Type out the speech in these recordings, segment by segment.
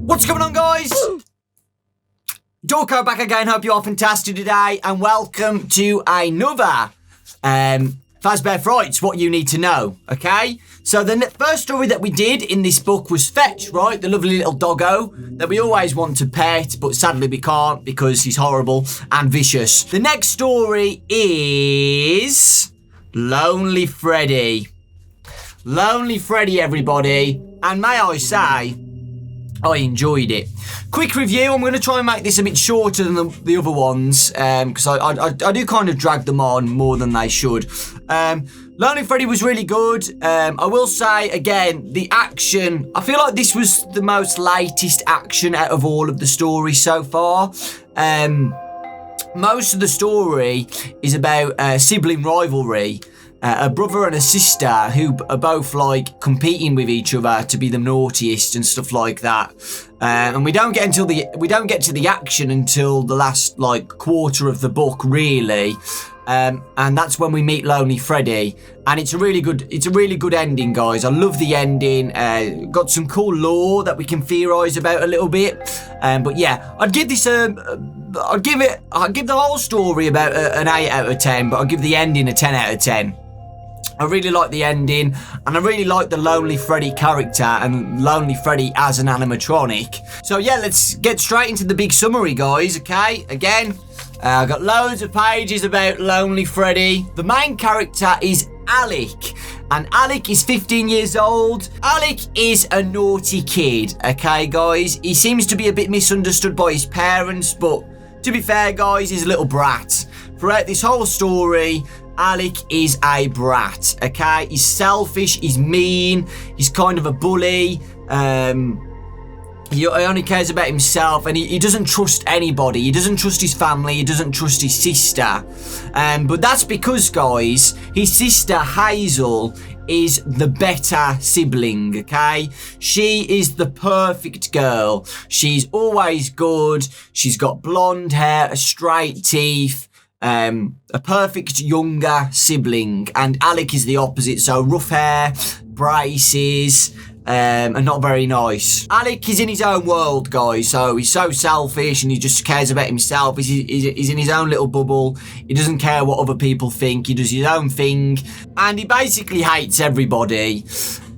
What's going on, guys? Dawkbro back again. Hope you're all fantastic today, and welcome to another Fazbear Frights, What You Need to Know, okay? So the first story that we did in this book was Fetch, right? The lovely little doggo that we always want to pet, but sadly we can't because he's horrible and vicious. The next story is Lonely Freddy. Lonely Freddy, everybody. And may I say, I enjoyed it. Quick review. I'm going to try and make this a bit shorter than the other ones because I do kind of drag them on more than they should. Lonely Freddy was really good. I will say, again, the action, I feel like this was the most latest action out of all of the stories so far. Most of the story is about sibling rivalry. A brother and a sister who are both like competing with each other to be the naughtiest and stuff like that. And we don't get to the action until the last like quarter of the book, really. And that's when we meet Lonely Freddy, and it's a really good ending, guys. I love the ending. Got some cool lore that we can theorize about a little bit. But yeah, I'd give this I'd give the whole story about an 8 out of 10, but I'll give the ending a 10 out of 10. I really like the ending, and I really like the Lonely Freddy character and Lonely Freddy as an animatronic. So yeah, let's get straight into the big summary, guys, okay? Again, I've got loads of pages about Lonely Freddy. The main character is Alec, and Alec is 15 years old. Alec is a naughty kid, okay, guys? He seems to be a bit misunderstood by his parents, but to be fair, guys, he's a little brat. Throughout this whole story, Alec is a brat, okay? He's selfish, he's mean, he's kind of a bully. He only cares about himself, and he doesn't trust anybody. He doesn't trust his family, he doesn't trust his sister. But that's because, guys, his sister Hazel is the better sibling, okay? She is the perfect girl. She's always good. She's got blonde hair, straight teeth. A perfect younger sibling, and Alec is the opposite, so rough hair, braces, and not very nice. Alec is in his own world, guys, so he's so selfish and he just cares about himself. He's in his own little bubble. He doesn't care what other people think. He does his own thing, and he basically hates everybody.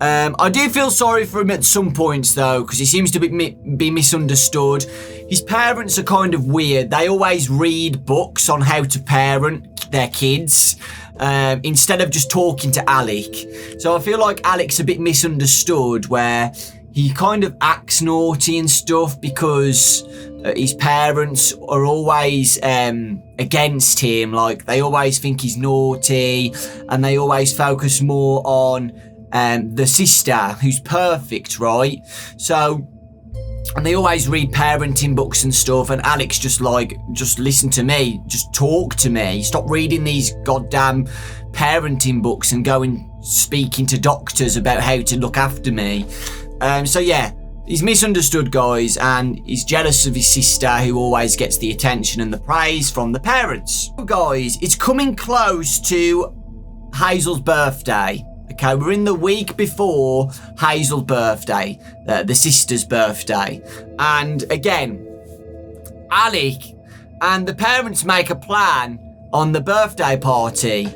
I do feel sorry for him at some points, though, because he seems to be misunderstood. His parents are kind of weird. They always read books on how to parent their kids instead of just talking to Alec. So I feel like Alec's a bit misunderstood, where he kind of acts naughty and stuff because his parents are always against him. Like, they always think he's naughty, and they always focus more on the sister, who's perfect, right? So, and they always read parenting books and stuff, and Alex just listen to me, just talk to me, stop reading these goddamn parenting books and speaking to doctors about how to look after me. So yeah, he's misunderstood, guys, and he's jealous of his sister, who always gets the attention and the praise from the parents. So guys, it's coming close to Hazel's birthday. Okay, we're in the week before Hazel's birthday, the sister's birthday. And again, Alec and the parents make a plan on the birthday party.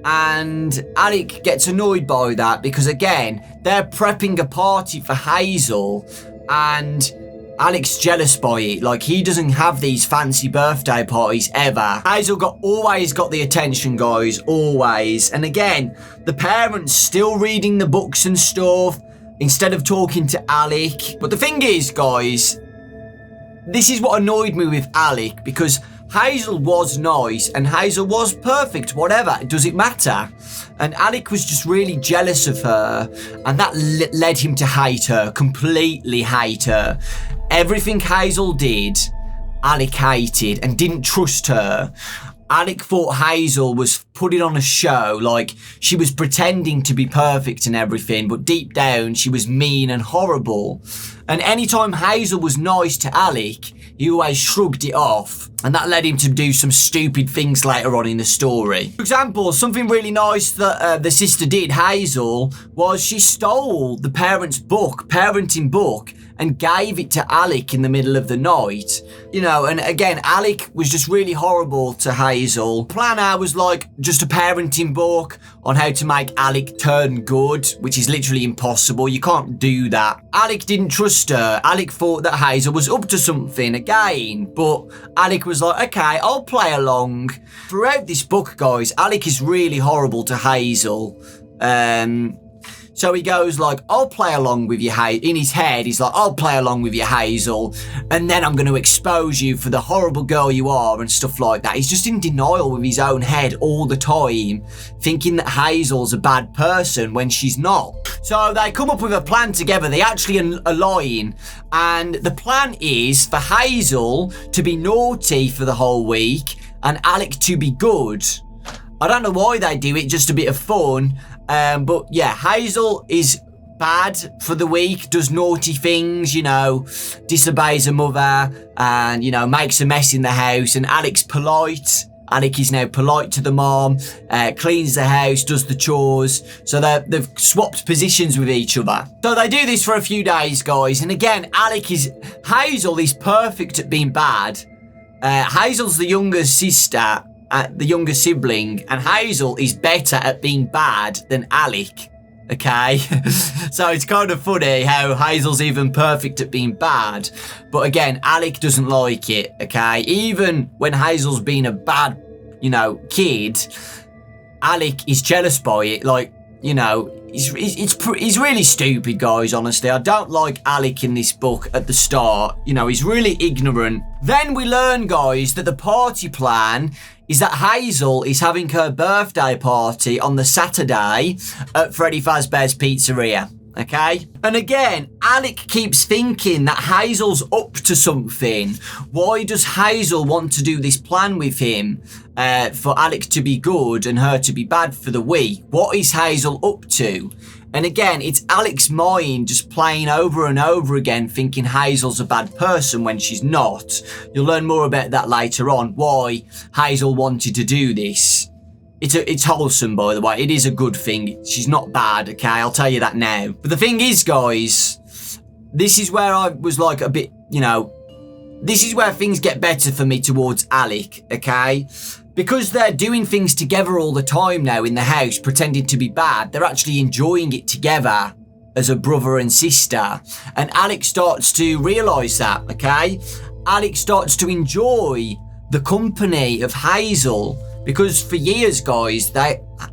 And Alec gets annoyed by that because, again, they're prepping a party for Hazel, and Alec's jealous by it. Like, he doesn't have these fancy birthday parties ever. Hazel always got the attention, guys, always. And again, the parents still reading the books and stuff instead of talking to Alec. But the thing is, guys, this is what annoyed me with Alec, because Hazel was nice and Hazel was perfect, whatever, does it matter? And Alec was just really jealous of her, and that led him to hate her, completely hate her. Everything Hazel did, Alec hated and didn't trust her. Alec thought Hazel was putting on a show, like she was pretending to be perfect and everything, but deep down she was mean and horrible. And anytime Hazel was nice to Alec, he always shrugged it off, and that led him to do some stupid things later on in the story. For example, something really nice that the sister did, Hazel, was she stole the parents' book, parenting book, and gave it to Alec in the middle of the night. You know, and again, Alec was just really horrible to Hazel. Plan A was like just a parenting book on how to make Alec turn good, which is literally impossible. You can't do that. Alec didn't trust her. Alec thought that Hazel was up to something again, but Alec was like, okay, I'll play along. Throughout this book, guys, Alec is really horrible to Hazel. So he goes like, I'll play along with you, in his head, he's like, I'll play along with you, Hazel, and then I'm going to expose you for the horrible girl you are and stuff like that. He's just in denial with his own head all the time, thinking that Hazel's a bad person when she's not. So they come up with a plan together. They actually align, and the plan is for Hazel to be naughty for the whole week and Alec to be good. I don't know why they do it, just a bit of fun. But yeah, Hazel is bad for the week, does naughty things, you know, disobeys her mother and, you know, makes a mess in the house. And Alec's polite. Alec is now polite to the mom, cleans the house, does the chores. So they've swapped positions with each other. So they do this for a few days, guys. And again, Hazel is perfect at being bad. Hazel's the younger sister, the younger sibling, and Hazel is better at being bad than Alec, okay? So it's kind of funny how Hazel's even perfect at being bad, but again, Alec doesn't like it, okay? Even when Hazel's been a bad, you know, kid, Alec is jealous by it, like, you know, he's really stupid, guys, honestly. I don't like Alec in this book at the start. You know, he's really ignorant. Then we learn, guys, that the party plan is that Hazel is having her birthday party on the Saturday at Freddy Fazbear's Pizzeria, okay? And again, Alec keeps thinking that Hazel's up to something. Why does Hazel want to do this plan with him for Alec to be good and her to be bad for the week? What is Hazel up to? And again, it's Alec's mind just playing over and over again, thinking Hazel's a bad person when she's not. You'll learn more about that later on, why Hazel wanted to do this. It's wholesome, by the way. It is a good thing. She's not bad, okay? I'll tell you that now. But the thing is, guys, this is where I was like a bit, you know, this is where things get better for me towards Alec, okay? Because they're doing things together all the time now in the house, pretending to be bad, they're actually enjoying it together as a brother and sister. And Alec starts to realise that, okay? Alec starts to enjoy the company of Hazel. Because for years, guys,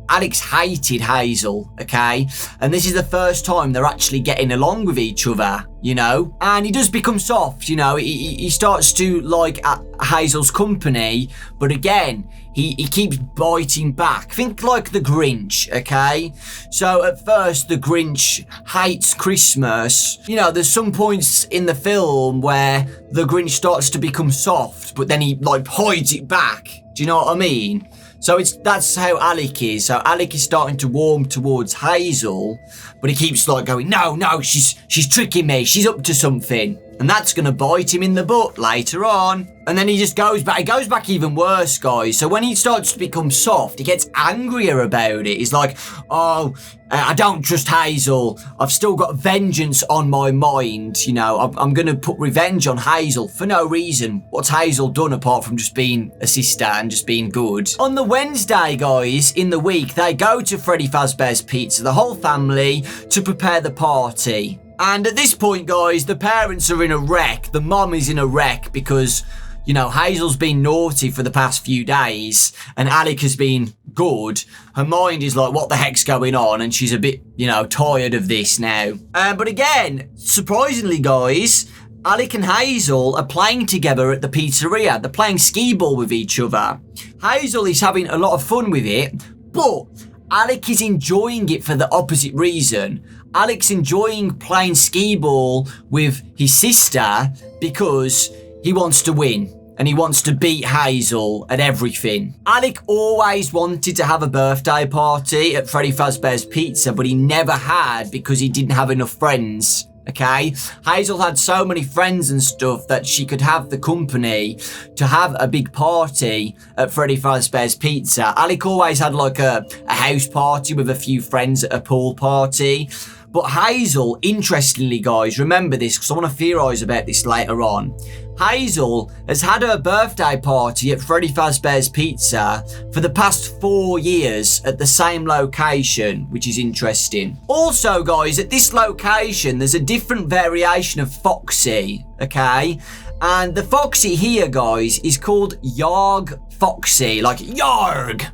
Alex hated Hazel, okay? And this is the first time they're actually getting along with each other, you know? And he does become soft, you know? He starts to like Hazel's company, but again, he keeps biting back. Think like the Grinch, okay? So at first, the Grinch hates Christmas. You know, there's some points in the film where the Grinch starts to become soft, but then he like hides it back. Do you know what I mean? So that's how Alec is. So Alec is starting to warm towards Hazel, but he keeps like going, no, she's tricking me. She's up to something. And that's going to bite him in the butt later on. And then he just goes back. He goes back even worse, guys. So when he starts to become soft, he gets angrier about it. He's like, oh, I don't trust Hazel. I've still got vengeance on my mind. You know, I'm going to put revenge on Hazel for no reason. What's Hazel done apart from just being a sister and just being good? On the Wednesday, guys, in the week, they go to Freddy Fazbear's Pizza, the whole family, to prepare the party. And at this point, guys, the parents are in a wreck. The mom is in a wreck because, you know, Hazel's been naughty for the past few days and Alec has been good. Her mind is like, what the heck's going on? And she's a bit, you know, tired of this now. But again, surprisingly, guys, Alec and Hazel are playing together at the pizzeria. They're playing skee ball with each other. Hazel is having a lot of fun with it, but Alec is enjoying it for the opposite reason. Alec's enjoying playing skee ball with his sister because he wants to win and he wants to beat Hazel at everything. Alec always wanted to have a birthday party at Freddy Fazbear's Pizza, but he never had because he didn't have enough friends. Okay, Hazel had so many friends and stuff that she could have the company to have a big party at Freddy Fazbear's Pizza. Alec always had like a house party with a few friends at a pool party. But Hazel, interestingly, guys, remember this because I want to theorise about this later on. Hazel has had her birthday party at Freddy Fazbear's Pizza for the past 4 years at the same location, which is interesting. Also, guys, at this location, there's a different variation of Foxy, okay? And the Foxy here, guys, is called Yarg Foxy, like Yarg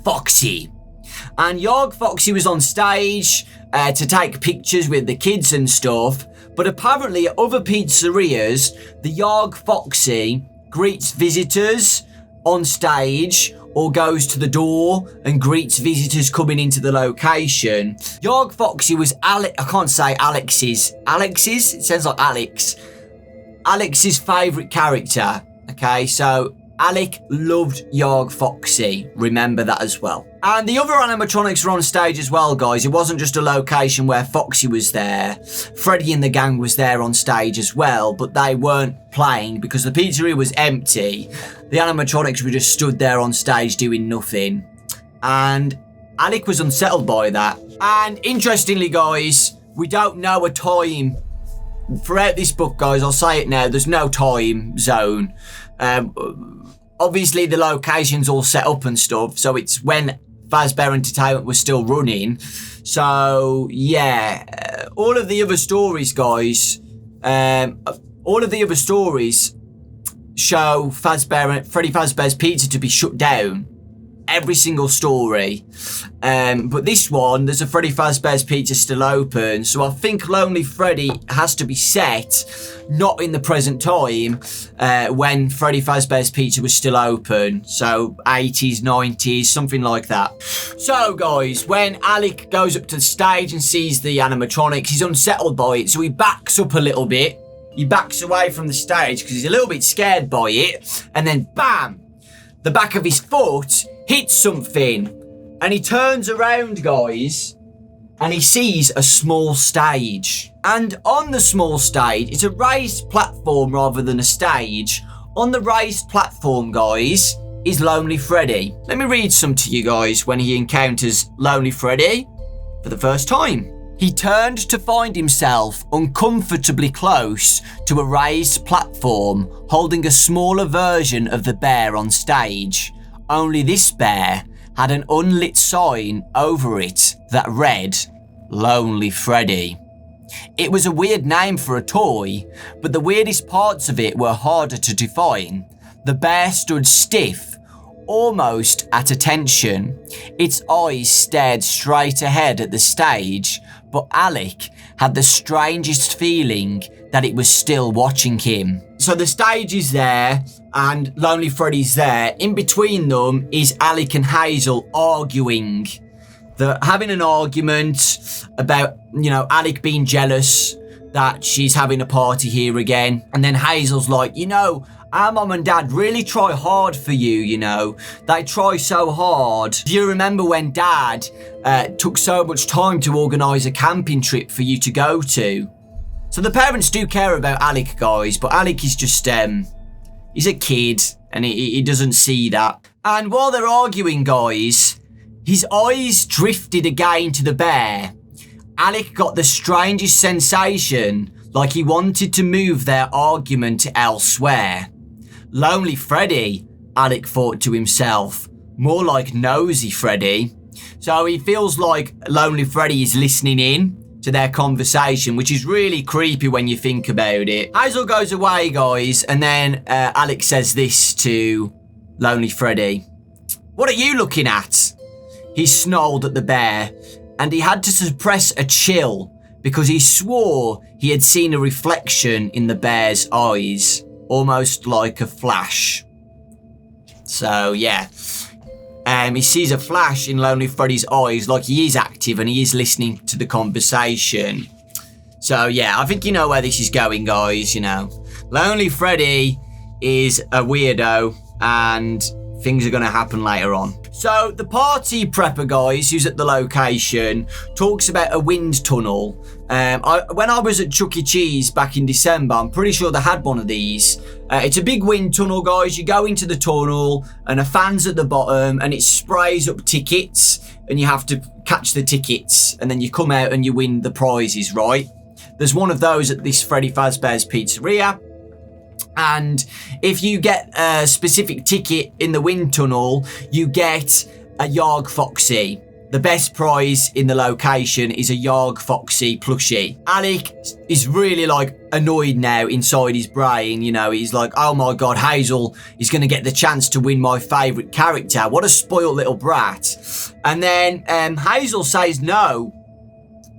Foxy. And Yarg Foxy was on stage to take pictures with the kids and stuff. But apparently at other pizzerias, the Yarg Foxy greets visitors on stage or goes to the door and greets visitors coming into the location. Yarg Foxy was I can't say Alex's. Alex's? It sounds like Alex. Alex's favourite character. Okay, so Alec loved Yarg Foxy. Remember that as well. And the other animatronics were on stage as well, guys. It wasn't just a location where Foxy was there. Freddy and the gang was there on stage as well, but they weren't playing because the pizzeria was empty. The animatronics were just stood there on stage doing nothing. And Alec was unsettled by that. And interestingly, guys, we don't know a time. Throughout this book, guys, I'll say it now, there's no time zone. Obviously, the location's all set up and stuff, so it's when Fazbear Entertainment was still running. So, yeah, all of the other stories, guys, all of the other stories show Freddy Fazbear's Pizza to be shut down. Every single story. But this one, there's a Freddy Fazbear's Pizza still open. So I think Lonely Freddy has to be set not in the present time when Freddy Fazbear's Pizza was still open. So 80s, 90s, something like that. So guys, when Alec goes up to the stage and sees the animatronics, he's unsettled by it. So he backs up a little bit. He backs away from the stage because he's a little bit scared by it. And then bam! The back of his foot hits something. And he turns around, guys, and he sees a small stage. And on the small stage, it's a raised platform rather than a stage. On the raised platform, guys, is Lonely Freddy. Let me read some to you guys when he encounters Lonely Freddy for the first time. He turned to find himself uncomfortably close to a raised platform holding a smaller version of the bear on stage. Only this bear had an unlit sign over it that read, Lonely Freddy. It was a weird name for a toy, but the weirdest parts of it were harder to define. The bear stood stiff, almost at attention. Its eyes stared straight ahead at the stage, but Alec had the strangest feeling that it was still watching him. So the stage is there, and Lonely Freddy's there. In between them is Alec and Hazel arguing. They're having an argument about, Alec being jealous that she's having a party here again. And then Hazel's like, our mum and dad really try hard for you, They try so hard. Do you remember when dad took so much time to organise a camping trip for you to go to? So the parents do care about Alec, guys, but Alec is just, he's a kid and he doesn't see that. And while they're arguing, guys, his eyes drifted again to the bear. Alec got the strangest sensation, like he wanted to move their argument elsewhere. Lonely Freddy, Alec thought to himself, more like Nosy Freddy. So he feels like Lonely Freddy is listening in to their conversation, which is really creepy when you think about it. Hazel goes away, guys, and then Alec says this to Lonely Freddy. What are you looking at? He snarled at the bear, and he had to suppress a chill because he swore he had seen a reflection in the bear's eyes, almost like a flash. So, yeah. He sees a flash in Lonely Freddy's eyes, like he is active and he is listening to the conversation. So, yeah, I think you know where this is going, guys, Lonely Freddy is a weirdo and things are going to happen later on. So the party prepper, guys, who's at the location, talks about a wind tunnel. When I was at Chuck E. Cheese back in December, I'm pretty sure they had one of these. It's a big wind tunnel, guys. You go into the tunnel and a fan's at the bottom and it sprays up tickets and you have to catch the tickets and then you come out and you win the prizes, right? There's one of those at this Freddy Fazbear's Pizzeria. And if you get a specific ticket in the wind tunnel, you get a Yarg Foxy. The best prize in the location is a Yarg Foxy plushie. Alec is really like annoyed now inside his brain. You know, he's like, oh my God, Hazel is going to get the chance to win my favourite character. What a spoiled little brat. And then Hazel says no.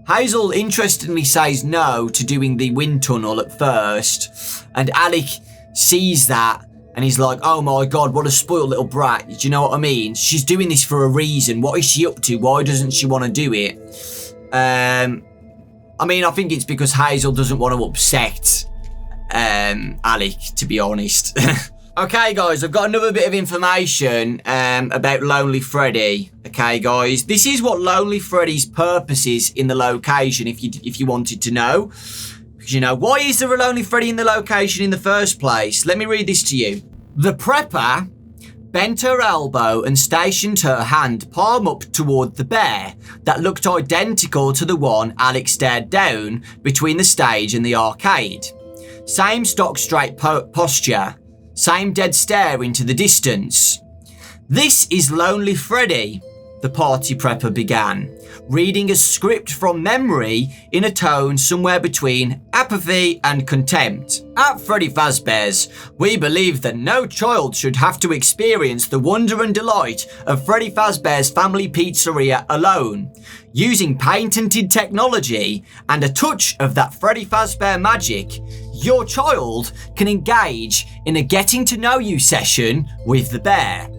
Hazel interestingly says no to doing the wind tunnel at first. And Alec sees that and he's like, oh my God, what a spoiled little brat. Do you know what I mean? She's doing this for a reason. What is she up to? Why doesn't she want to do it? I mean, I think it's because Hazel doesn't want to upset Alec, to be honest. Okay, guys, I've got another bit of information about Lonely Freddy. Okay, guys, this is what Lonely Freddy's purpose is in the location, if you wanted to know. Because, you know, why is there a Lonely Freddy in the location in the first place? Let me read this to you. The prepper bent her elbow and stationed her hand palm up toward the bear that looked identical to the one Alex stared down between the stage and the arcade. Same stock straight posture. Same dead stare into the distance. This is Lonely Freddy, the party prepper began, reading a script from memory in a tone somewhere between apathy and contempt. At Freddy Fazbear's, we believe that no child should have to experience the wonder and delight of Freddy Fazbear's Family Pizzeria alone. Using patented technology and a touch of that Freddy Fazbear magic, your child can engage in a getting to know you session with the bear.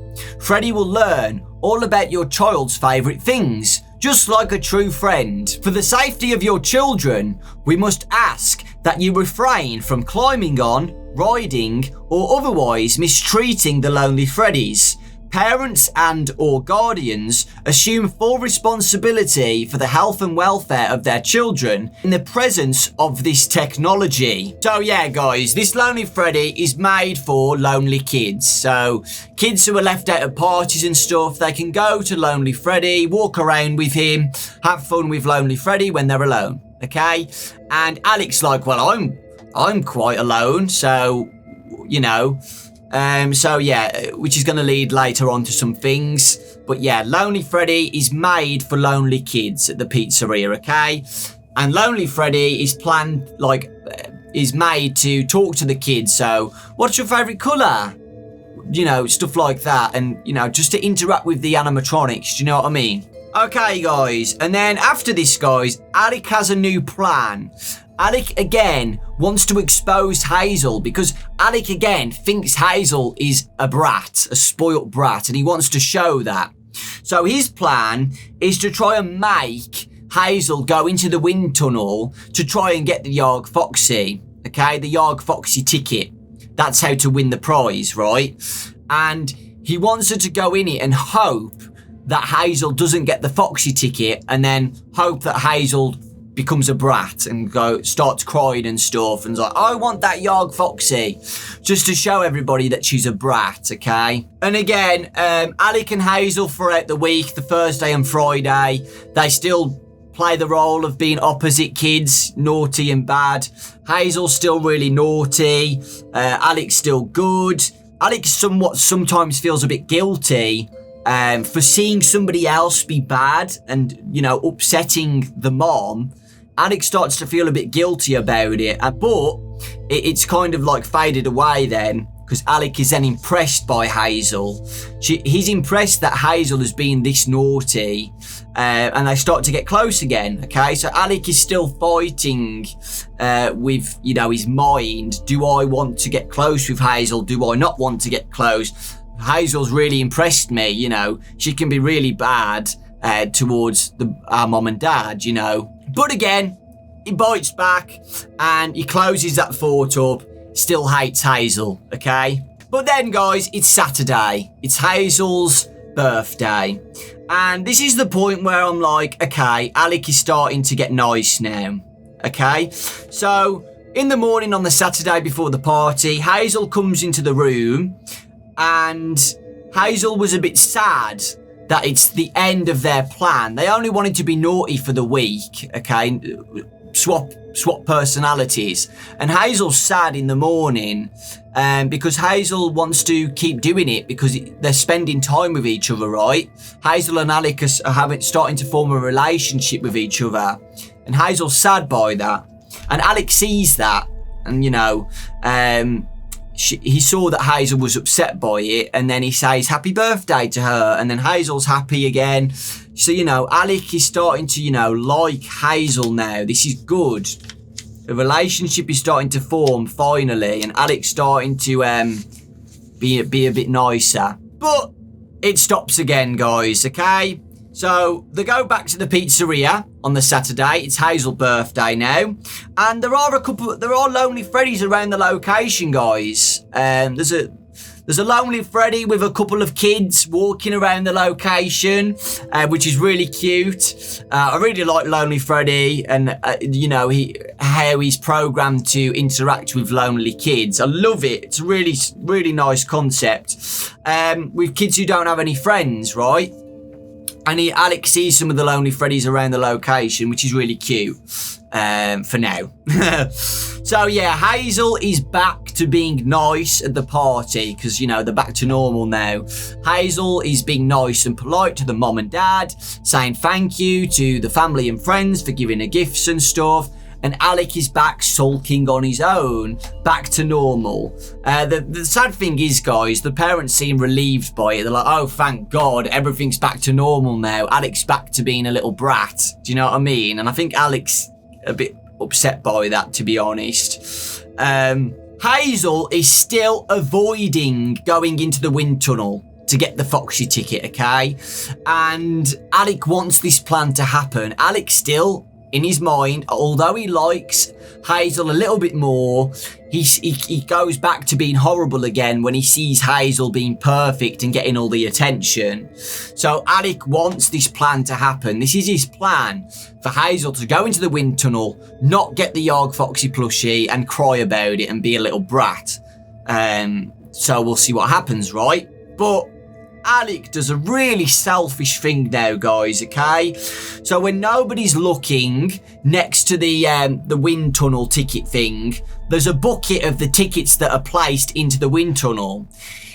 Freddy will learn all about your child's favourite things, just like a true friend. For the safety of your children, we must ask that you refrain from climbing on, riding, or otherwise mistreating the Lonely Freddys. Parents and or guardians assume full responsibility for the health and welfare of their children in the presence of this technology. So yeah, guys, this Lonely Freddy is made for lonely kids. So kids who are left out at parties and stuff, they can go to Lonely Freddy, walk around with him, have fun with Lonely Freddy when they're alone, okay? And Alex like, well, I'm quite alone, so, you know... so yeah, which is going to lead later on to some things. But yeah, Lonely Freddy is made for lonely kids at the pizzeria, okay? And Lonely Freddy is is made to talk to the kids. So, what's your favourite colour? You know, stuff like that. And, you know, just to interact with the animatronics, do you know what I mean? Okay, guys. And then after this, guys, Alec has a new plan. Alec again wants to expose Hazel because Alec again thinks Hazel is a brat, a spoilt brat, and he wants to show that. So his plan is to try and make Hazel go into the wind tunnel to try and get the Yarg Foxy, okay? The Yarg Foxy ticket. That's how to win the prize, right? And he wants her to go in it and hope that Hazel doesn't get the Foxy ticket and then hope that Hazel becomes a brat and starts crying and stuff and's like, I want that Yarg Foxy, just to show everybody that she's a brat, okay? And again, Alec and Hazel throughout the week, the Thursday and Friday, they still play the role of being opposite kids, naughty and bad. Hazel's still really naughty, Alec's still good. Alec sometimes feels a bit guilty for seeing somebody else be bad and, you know, upsetting the mom. Alec starts to feel a bit guilty about it, but it's kind of like faded away then, because Alec is then impressed by Hazel. He's impressed that Hazel has been this naughty, and they start to get close again, okay? So Alec is still fighting with, you know, his mind. Do I want to get close with Hazel? Do I not want to get close? Hazel's really impressed me, you know. She can be really bad towards our mom and dad, you know. But again, he bites back and he closes that fort up. Still hates Hazel, okay? But then, guys, it's Saturday. It's Hazel's birthday. And this is the point where I'm like, okay, Alec is starting to get nice now. Okay, so in the morning on the Saturday before the party, Hazel comes into the room, and Hazel was a bit sad that it's the end of their plan. They only wanted to be naughty for the week, okay? Swap personalities. And Hazel's sad in the morning because Hazel wants to keep doing it because they're spending time with each other, right? Hazel and Alec are starting to form a relationship with each other. And Hazel's sad by that. And Alec sees that. And, you know, he saw that Hazel was upset by it, and then he says happy birthday to her, and then Hazel's happy again. So, you know, Alec is starting to, you know, like Hazel now. This is good. The relationship is starting to form finally, and Alec's starting to be a bit nicer. But it stops again, guys, okay? So they go back to the pizzeria on the Saturday. It's Hazel's birthday now, and there are lonely Freddies around the location, guys. There's a lonely Freddy with a couple of kids walking around the location, which is really cute. I really like Lonely Freddy, and you know how he's programmed to interact with lonely kids. I love it. It's a really nice concept. With kids who don't have any friends, right? And Alex sees some of the lonely Freddies around the location, which is really cute for now. So yeah, Hazel is back to being nice at the party because, you know, they're back to normal now. Hazel is being nice and polite to the mom and dad, saying thank you to the family and friends for giving her gifts and stuff. And Alec is back sulking on his own, back to normal. The sad thing is, guys, the parents seem relieved by it. They're like, oh, thank God, everything's back to normal now. Alec's back to being a little brat. Do you know what I mean? And I think Alec's a bit upset by that, to be honest. Hazel is still avoiding going into the wind tunnel to get the Foxy ticket, okay? And Alec wants this plan to happen. Alec still, in his mind, although he likes Hazel a little bit more, he goes back to being horrible again when he sees Hazel being perfect and getting all the attention. So Alec wants this plan to happen. This is his plan, for Hazel to go into the wind tunnel, not get the Yarg Foxy plushie and cry about it and be a little brat. So we'll see what happens, right? But Alec does a really selfish thing now, guys, okay? So when nobody's looking next to the wind tunnel ticket thing, there's a bucket of the tickets that are placed into the wind tunnel.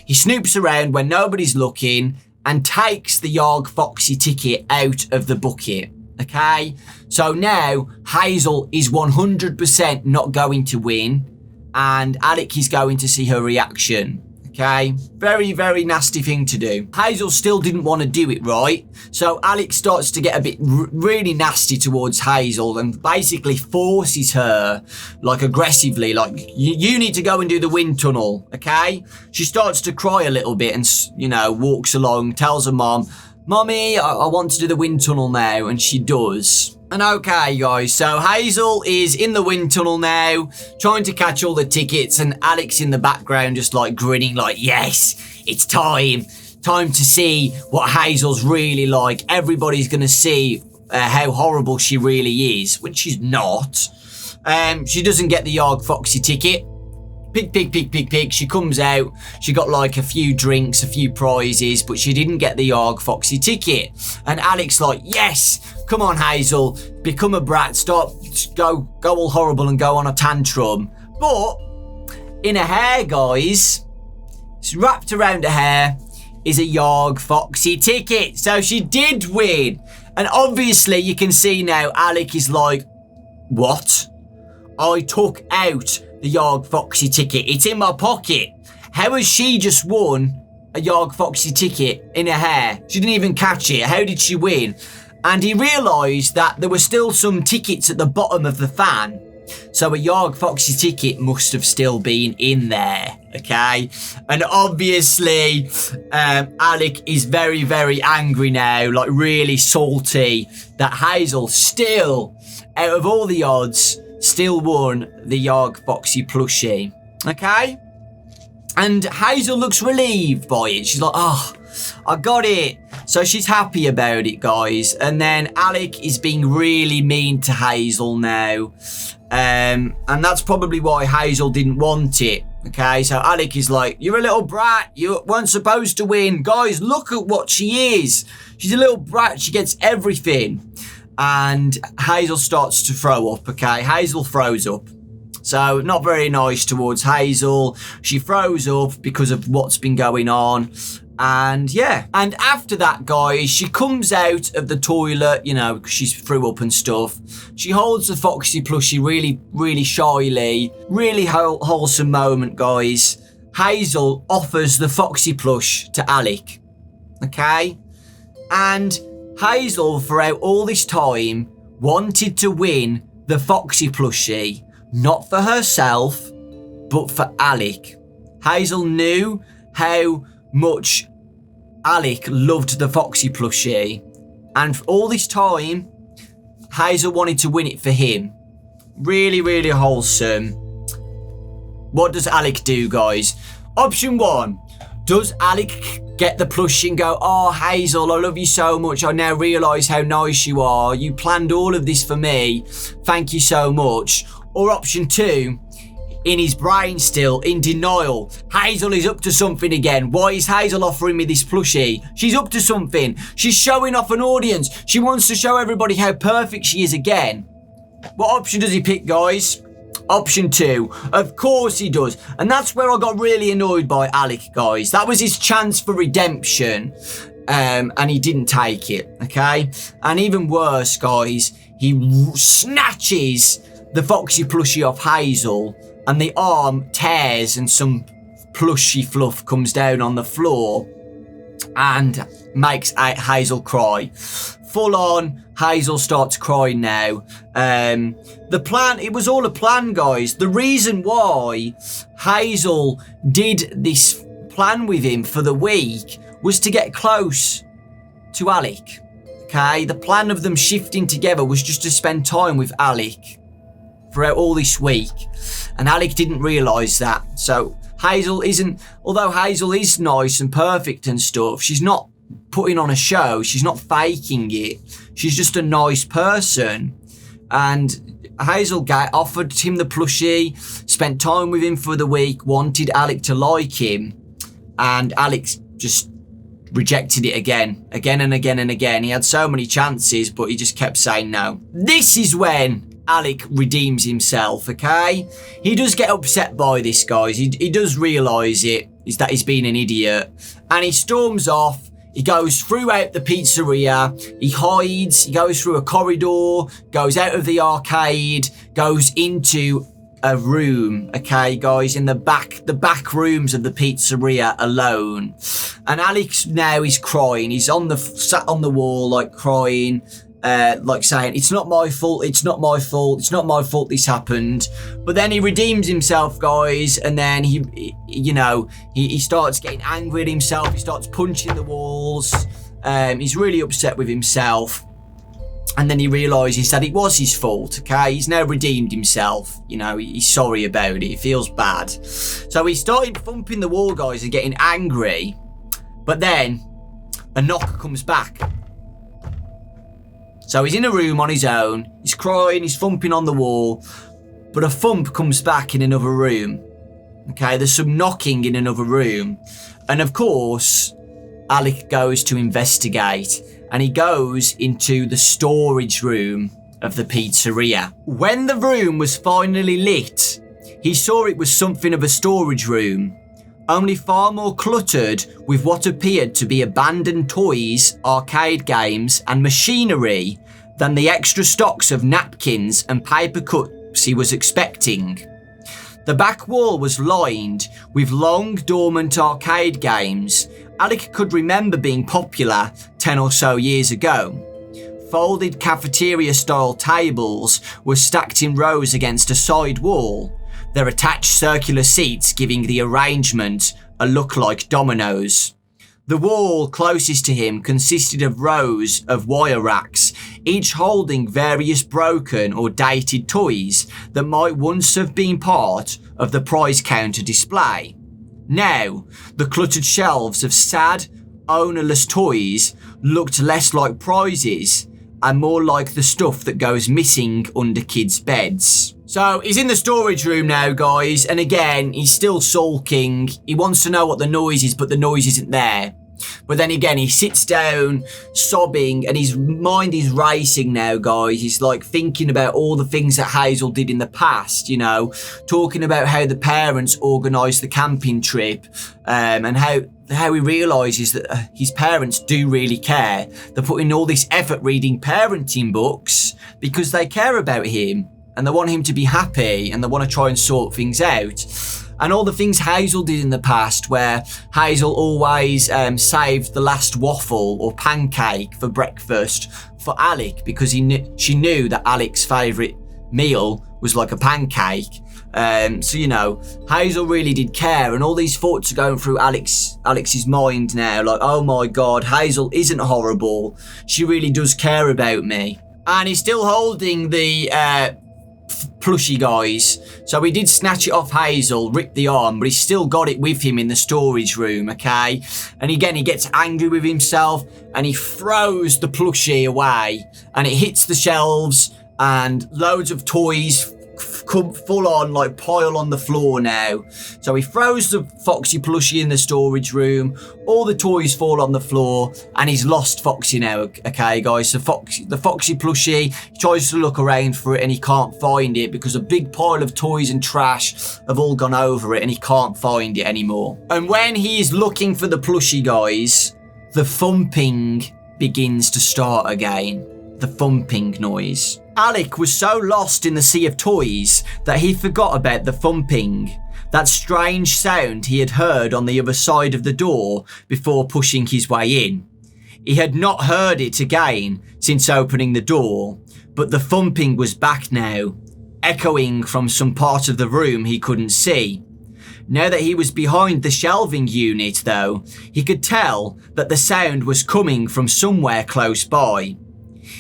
He snoops around when nobody's looking and takes the Yarg Foxy ticket out of the bucket, okay? So now Hazel is 100% not going to win, and Alec is going to see her reaction. Okay, very, very nasty thing to do. Hazel still didn't want to do it, right? So Alex starts to get a bit really nasty towards Hazel and basically forces her, like, aggressively, like, you need to go and do the wind tunnel, okay? She starts to cry a little bit and, you know, walks along, tells her mom, Mommy, I want to do the wind tunnel now, and she does. And okay, guys, so Hazel is in the wind tunnel now, trying to catch all the tickets, and Alex in the background just, like, grinning, like, yes, it's time to see what Hazel's really like. Everybody's gonna see how horrible she really is, when she's not. She doesn't get the Yarg Foxy ticket. Pig. She comes out. She got like a few drinks, a few prizes, but she didn't get the Yarg Foxy ticket. And Alex like, yes, come on, Hazel, become a brat. Stop, go all horrible and go on a tantrum. But in her hair, guys, it's wrapped around her hair, is a Yarg Foxy ticket. So she did win. And obviously you can see now Alec is like, what? I took out the Yarg Foxy ticket. It's in my pocket. How has she just won a Yarg Foxy ticket in her hair? She didn't even catch it. How did she win? And he realised that there were still some tickets at the bottom of the fan. So a Yarg Foxy ticket must have still been in there, okay? And obviously, Alec is very, very angry now, like really salty that Hazel still, out of all the odds, still won the Yarg Foxy plushie, okay? And Hazel looks relieved by it. She's like, oh, I got it. So she's happy about it, guys. And then Alec is being really mean to Hazel now. And that's probably why Hazel didn't want it. Okay, so Alec is like, you're a little brat. You weren't supposed to win. Guys, look at what she is. She's a little brat. She gets everything. And Hazel starts to throw up, okay? Hazel throws up. So, not very nice towards Hazel. She throws up because of what's been going on. And, yeah. And after that, guys, she comes out of the toilet, you know, because she's threw up and stuff. She holds the Foxy plushie really, really shyly. Really wholesome moment, guys. Hazel offers the Foxy plush to Alec. Okay? And Hazel, throughout all this time, wanted to win the Foxy plushie. Not for herself, but for Alec. Hazel knew how much Alec loved the Foxy plushie. And for all this time, Hazel wanted to win it for him. Really, really wholesome. What does Alec do, guys? Option 1. Does Alec get the plushie and go, oh, Hazel, I love you so much. I now realise how nice you are. You planned all of this for me. Thank you so much. Or option 2, in his brain still, in denial. Hazel is up to something again. Why is Hazel offering me this plushie? She's up to something. She's showing off an audience. She wants to show everybody how perfect she is again. What option does he pick, guys? Option 2. Of course he does. And that's where I got really annoyed by Alec, guys. That was his chance for redemption. And he didn't take it, okay? And even worse, guys, he snatches the Foxy plushie off Hazel, and the arm tears and some plushy fluff comes down on the floor and makes Hazel cry. Full on, Hazel starts crying now. The plan, it was all a plan, guys. The reason why Hazel did this plan with him for the week was to get close to Alec. Okay, the plan of them shifting together was just to spend time with Alec throughout all this week, and Alec didn't realise that. So Hazel isn't, although Hazel is nice and perfect and stuff, she's not putting on a show, she's not faking it, she's just a nice person. And Hazel offered him the plushie, spent time with him for the week, wanted Alec to like him, and Alex just rejected it again and again and again. He had so many chances, but he just kept saying no. This is when Alec redeems himself, okay? He does get upset by this, guys. He does realise it, is that he's been an idiot. And he storms off. He goes throughout the pizzeria. He hides. He goes through a corridor, goes out of the arcade, goes into a room, okay, guys, in the back rooms of the pizzeria alone. And Alex now is crying. He's sat on the wall, like crying. Like saying, it's not my fault, it's not my fault, it's not my fault this happened. But then he redeems himself, guys, and then he starts getting angry at himself, he starts punching the walls, he's really upset with himself. And then he realises that it was his fault, okay? He's now redeemed himself, you know, he's sorry about it, he feels bad. So he started thumping the wall, guys, and getting angry. But then a knock comes back. So he's in a room on his own, he's crying, he's thumping on the wall, but a thump comes back in another room. Okay, there's some knocking in another room. And of course, Alec goes to investigate, and he goes into the storage room of the pizzeria. When the room was finally lit, he saw it was something of a storage room, only far more cluttered with what appeared to be abandoned toys, arcade games, and machinery than the extra stocks of napkins and paper cups he was expecting. The back wall was lined with long dormant arcade games Alec could remember being popular 10 or so years ago. Folded cafeteria-style tables were stacked in rows against a side wall, their attached circular seats giving the arrangement a look like dominoes. The wall closest to him consisted of rows of wire racks, each holding various broken or dated toys that might once have been part of the prize counter display. Now, the cluttered shelves of sad, ownerless toys looked less like prizes and more like the stuff that goes missing under kids' beds. So he's in the storage room now, guys, and again, he's still sulking. He wants to know what the noise is, but the noise isn't there. But then again, he sits down, sobbing, and his mind is racing now, guys. He's like thinking about all the things that Hazel did in the past, you know, talking about how the parents organised the camping trip, and how he realises that his parents do really care. They're putting all this effort reading parenting books because they care about him and they want him to be happy and they want to try and sort things out. And all the things Hazel did in the past, where Hazel always saved the last waffle or pancake for breakfast for Alec because she knew that Alec's favourite meal was like a pancake. So, you know, Hazel really did care, and all these thoughts are going through Alex's mind now, like, oh my god, Hazel isn't horrible. She really does care about me. And he's still holding the plushie, guys. So he did snatch it off Hazel, rip the arm, but he's still got it with him in the storage room, okay? And again, he gets angry with himself and he throws the plushie away and it hits the shelves and loads of toys come full on, like pile on the floor now. So he throws the Foxy plushie in the storage room, all the toys fall on the floor, and he's lost Foxy now, okay guys? So the Foxy plushie, he tries to look around for it and he can't find it because a big pile of toys and trash have all gone over it and he can't find it anymore. And when he is looking for the plushie, guys, the thumping begins to start again. The thumping noise. Alec was so lost in the sea of toys that he forgot about the thumping, that strange sound he had heard on the other side of the door before pushing his way in. He had not heard it again since opening the door, but the thumping was back now, echoing from some part of the room he couldn't see. Now that he was behind the shelving unit, though, he could tell that the sound was coming from somewhere close by.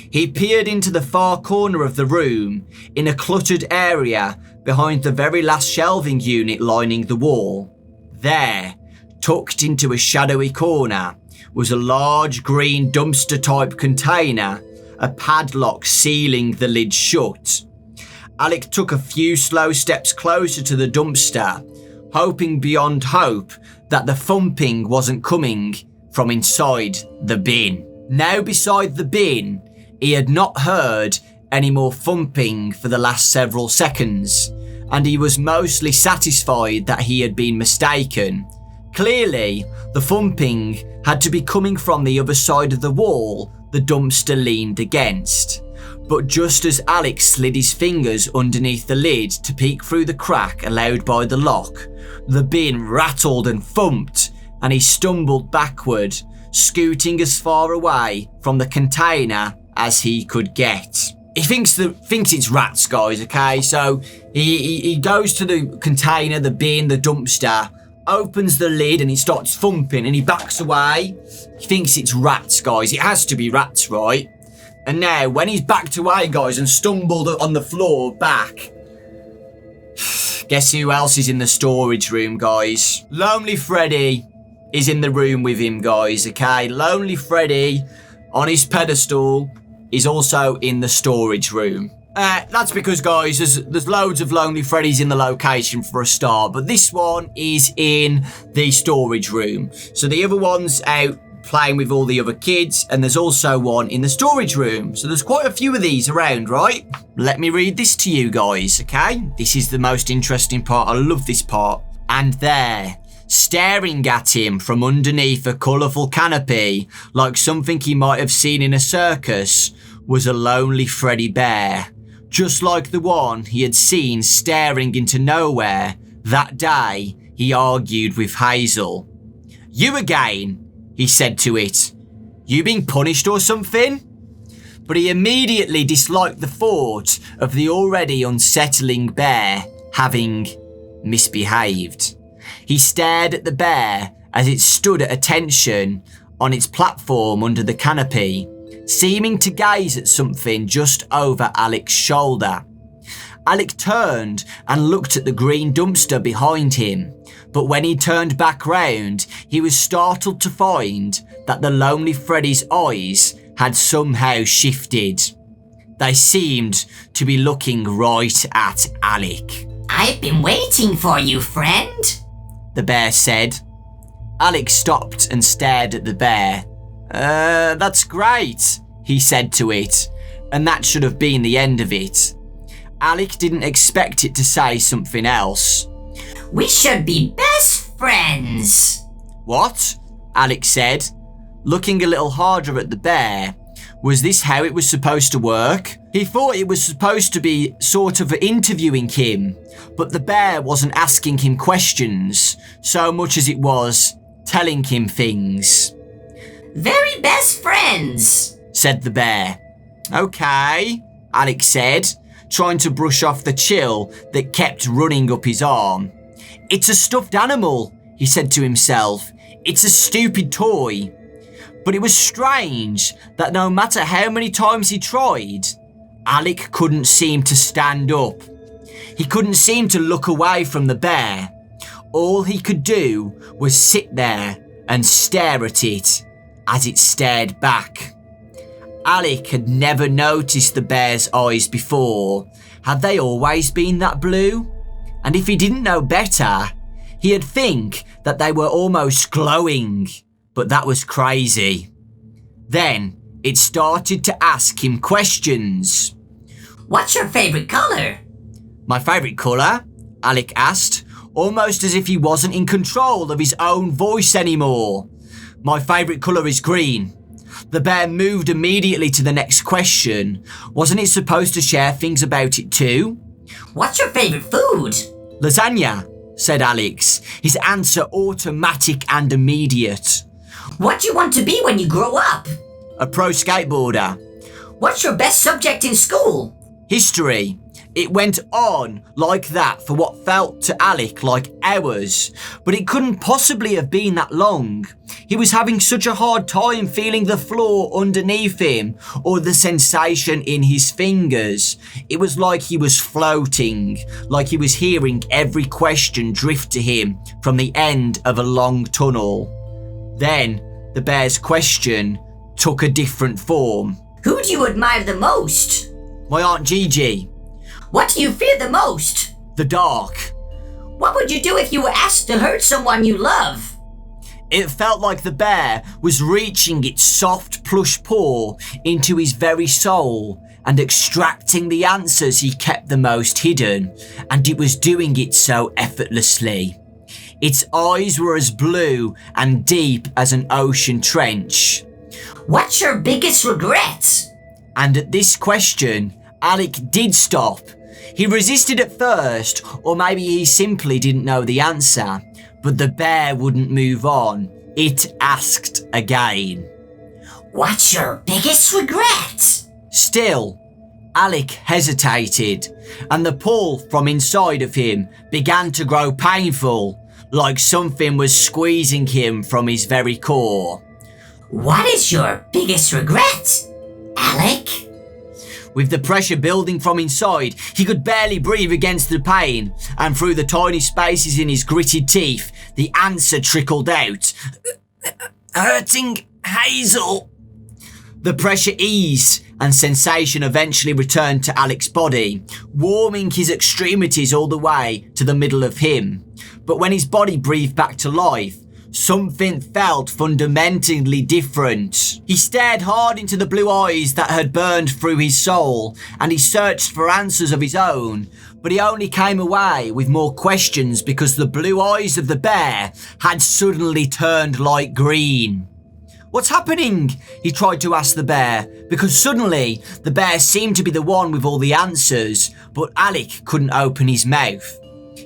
He peered into the far corner of the room, in a cluttered area behind the very last shelving unit lining the wall. There, tucked into a shadowy corner, was a large green dumpster-type container, a padlock sealing the lid shut. Alec took a few slow steps closer to the dumpster, hoping beyond hope that the thumping wasn't coming from inside the bin. Now beside the bin, he had not heard any more thumping for the last several seconds, and he was mostly satisfied that he had been mistaken. Clearly, the thumping had to be coming from the other side of the wall the dumpster leaned against. But just as Alec slid his fingers underneath the lid to peek through the crack allowed by the lock, the bin rattled and thumped, and he stumbled backward, scooting as far away from the container as he could get. He thinks it's rats, guys, okay? So he goes to the container, the bin, the dumpster, opens the lid and he starts thumping and he backs away. He thinks it's rats, guys. It has to be rats, right? And now, when he's backed away, guys, and stumbled on the floor back, guess who else is in the storage room, guys? Lonely Freddy is in the room with him, guys, okay? Lonely Freddy, on his pedestal, is also in the storage room. That's because, guys, there's loads of Lonely Freddys in the location for a start, but this one is in the storage room. So the other one's out playing with all the other kids, and there's also one in the storage room. So there's quite a few of these around, right? Let me read this to you guys, okay? This is the most interesting part. I love this part. And there, staring at him from underneath a colourful canopy, like something he might have seen in a circus, was a lonely Freddy bear, just like the one he had seen staring into nowhere that day he argued with Hazel. "You again," he said to it. "You been punished or something?" But he immediately disliked the thought of the already unsettling bear having misbehaved. He stared at the bear as it stood at attention on its platform under the canopy, seeming to gaze at something just over Alec's shoulder. Alec turned and looked at the green dumpster behind him, but when he turned back round, he was startled to find that the lonely Freddy's eyes had somehow shifted. They seemed to be looking right at Alec. I've been waiting for you, friend, the bear said. Alec stopped and stared at the bear. That's great, he said to it, and that should have been the end of it. Alec didn't expect it to say something else. We should be best friends. What? Alec said, looking a little harder at the bear. Was this how it was supposed to work? He thought it was supposed to be sort of interviewing him, but the bear wasn't asking him questions so much as it was telling him things. Very best friends, said the bear. Okay, Alec said, trying to brush off the chill that kept running up his arm. It's a stuffed animal, he said to himself. It's a stupid toy. But it was strange that no matter how many times he tried, Alec couldn't seem to stand up. He couldn't seem to look away from the bear. All he could do was sit there and stare at it as it stared back. Alec had never noticed the bear's eyes before. Had they always been that blue? And if he didn't know better, he'd think that they were almost glowing. But that was crazy. Then it started to ask him questions. What's your favourite colour? My favourite colour? Alec asked, almost as if he wasn't in control of his own voice anymore. My favourite colour is green. The bear moved immediately to the next question. Wasn't it supposed to share things about it too? What's your favourite food? Lasagna, said Alex, his answer automatic and immediate. What do you want to be when you grow up? A pro skateboarder. What's your best subject in school? History. It went on like that for what felt to Alec like hours, but it couldn't possibly have been that long. He was having such a hard time feeling the floor underneath him or the sensation in his fingers. It was like he was floating, like he was hearing every question drift to him from the end of a long tunnel. Then the bear's question took a different form. Who do you admire the most? My Aunt Gigi. What do you fear the most? The dark. What would you do if you were asked to hurt someone you love? It felt like the bear was reaching its soft plush paw into his very soul and extracting the answers he kept the most hidden, and it was doing it so effortlessly. Its eyes were as blue and deep as an ocean trench. What's your biggest regret? And at this question, Alec did stop. He resisted at first, or maybe he simply didn't know the answer, but the bear wouldn't move on. It asked again. What's your biggest regret? Still, Alec hesitated, and the pull from inside of him began to grow painful, like something was squeezing him from his very core. What is your biggest regret, Alec? With the pressure building from inside, he could barely breathe against the pain, and through the tiny spaces in his gritted teeth, the answer trickled out. Hurting Hazel. The pressure eased, and sensation eventually returned to Alec's body, warming his extremities all the way to the middle of him. But when his body breathed back to life, something felt fundamentally different. He stared hard into the blue eyes that had burned through his soul, and he searched for answers of his own, but he only came away with more questions because the blue eyes of the bear had suddenly turned light green. What's happening? He tried to ask the bear, because suddenly the bear seemed to be the one with all the answers, but Alec couldn't open his mouth.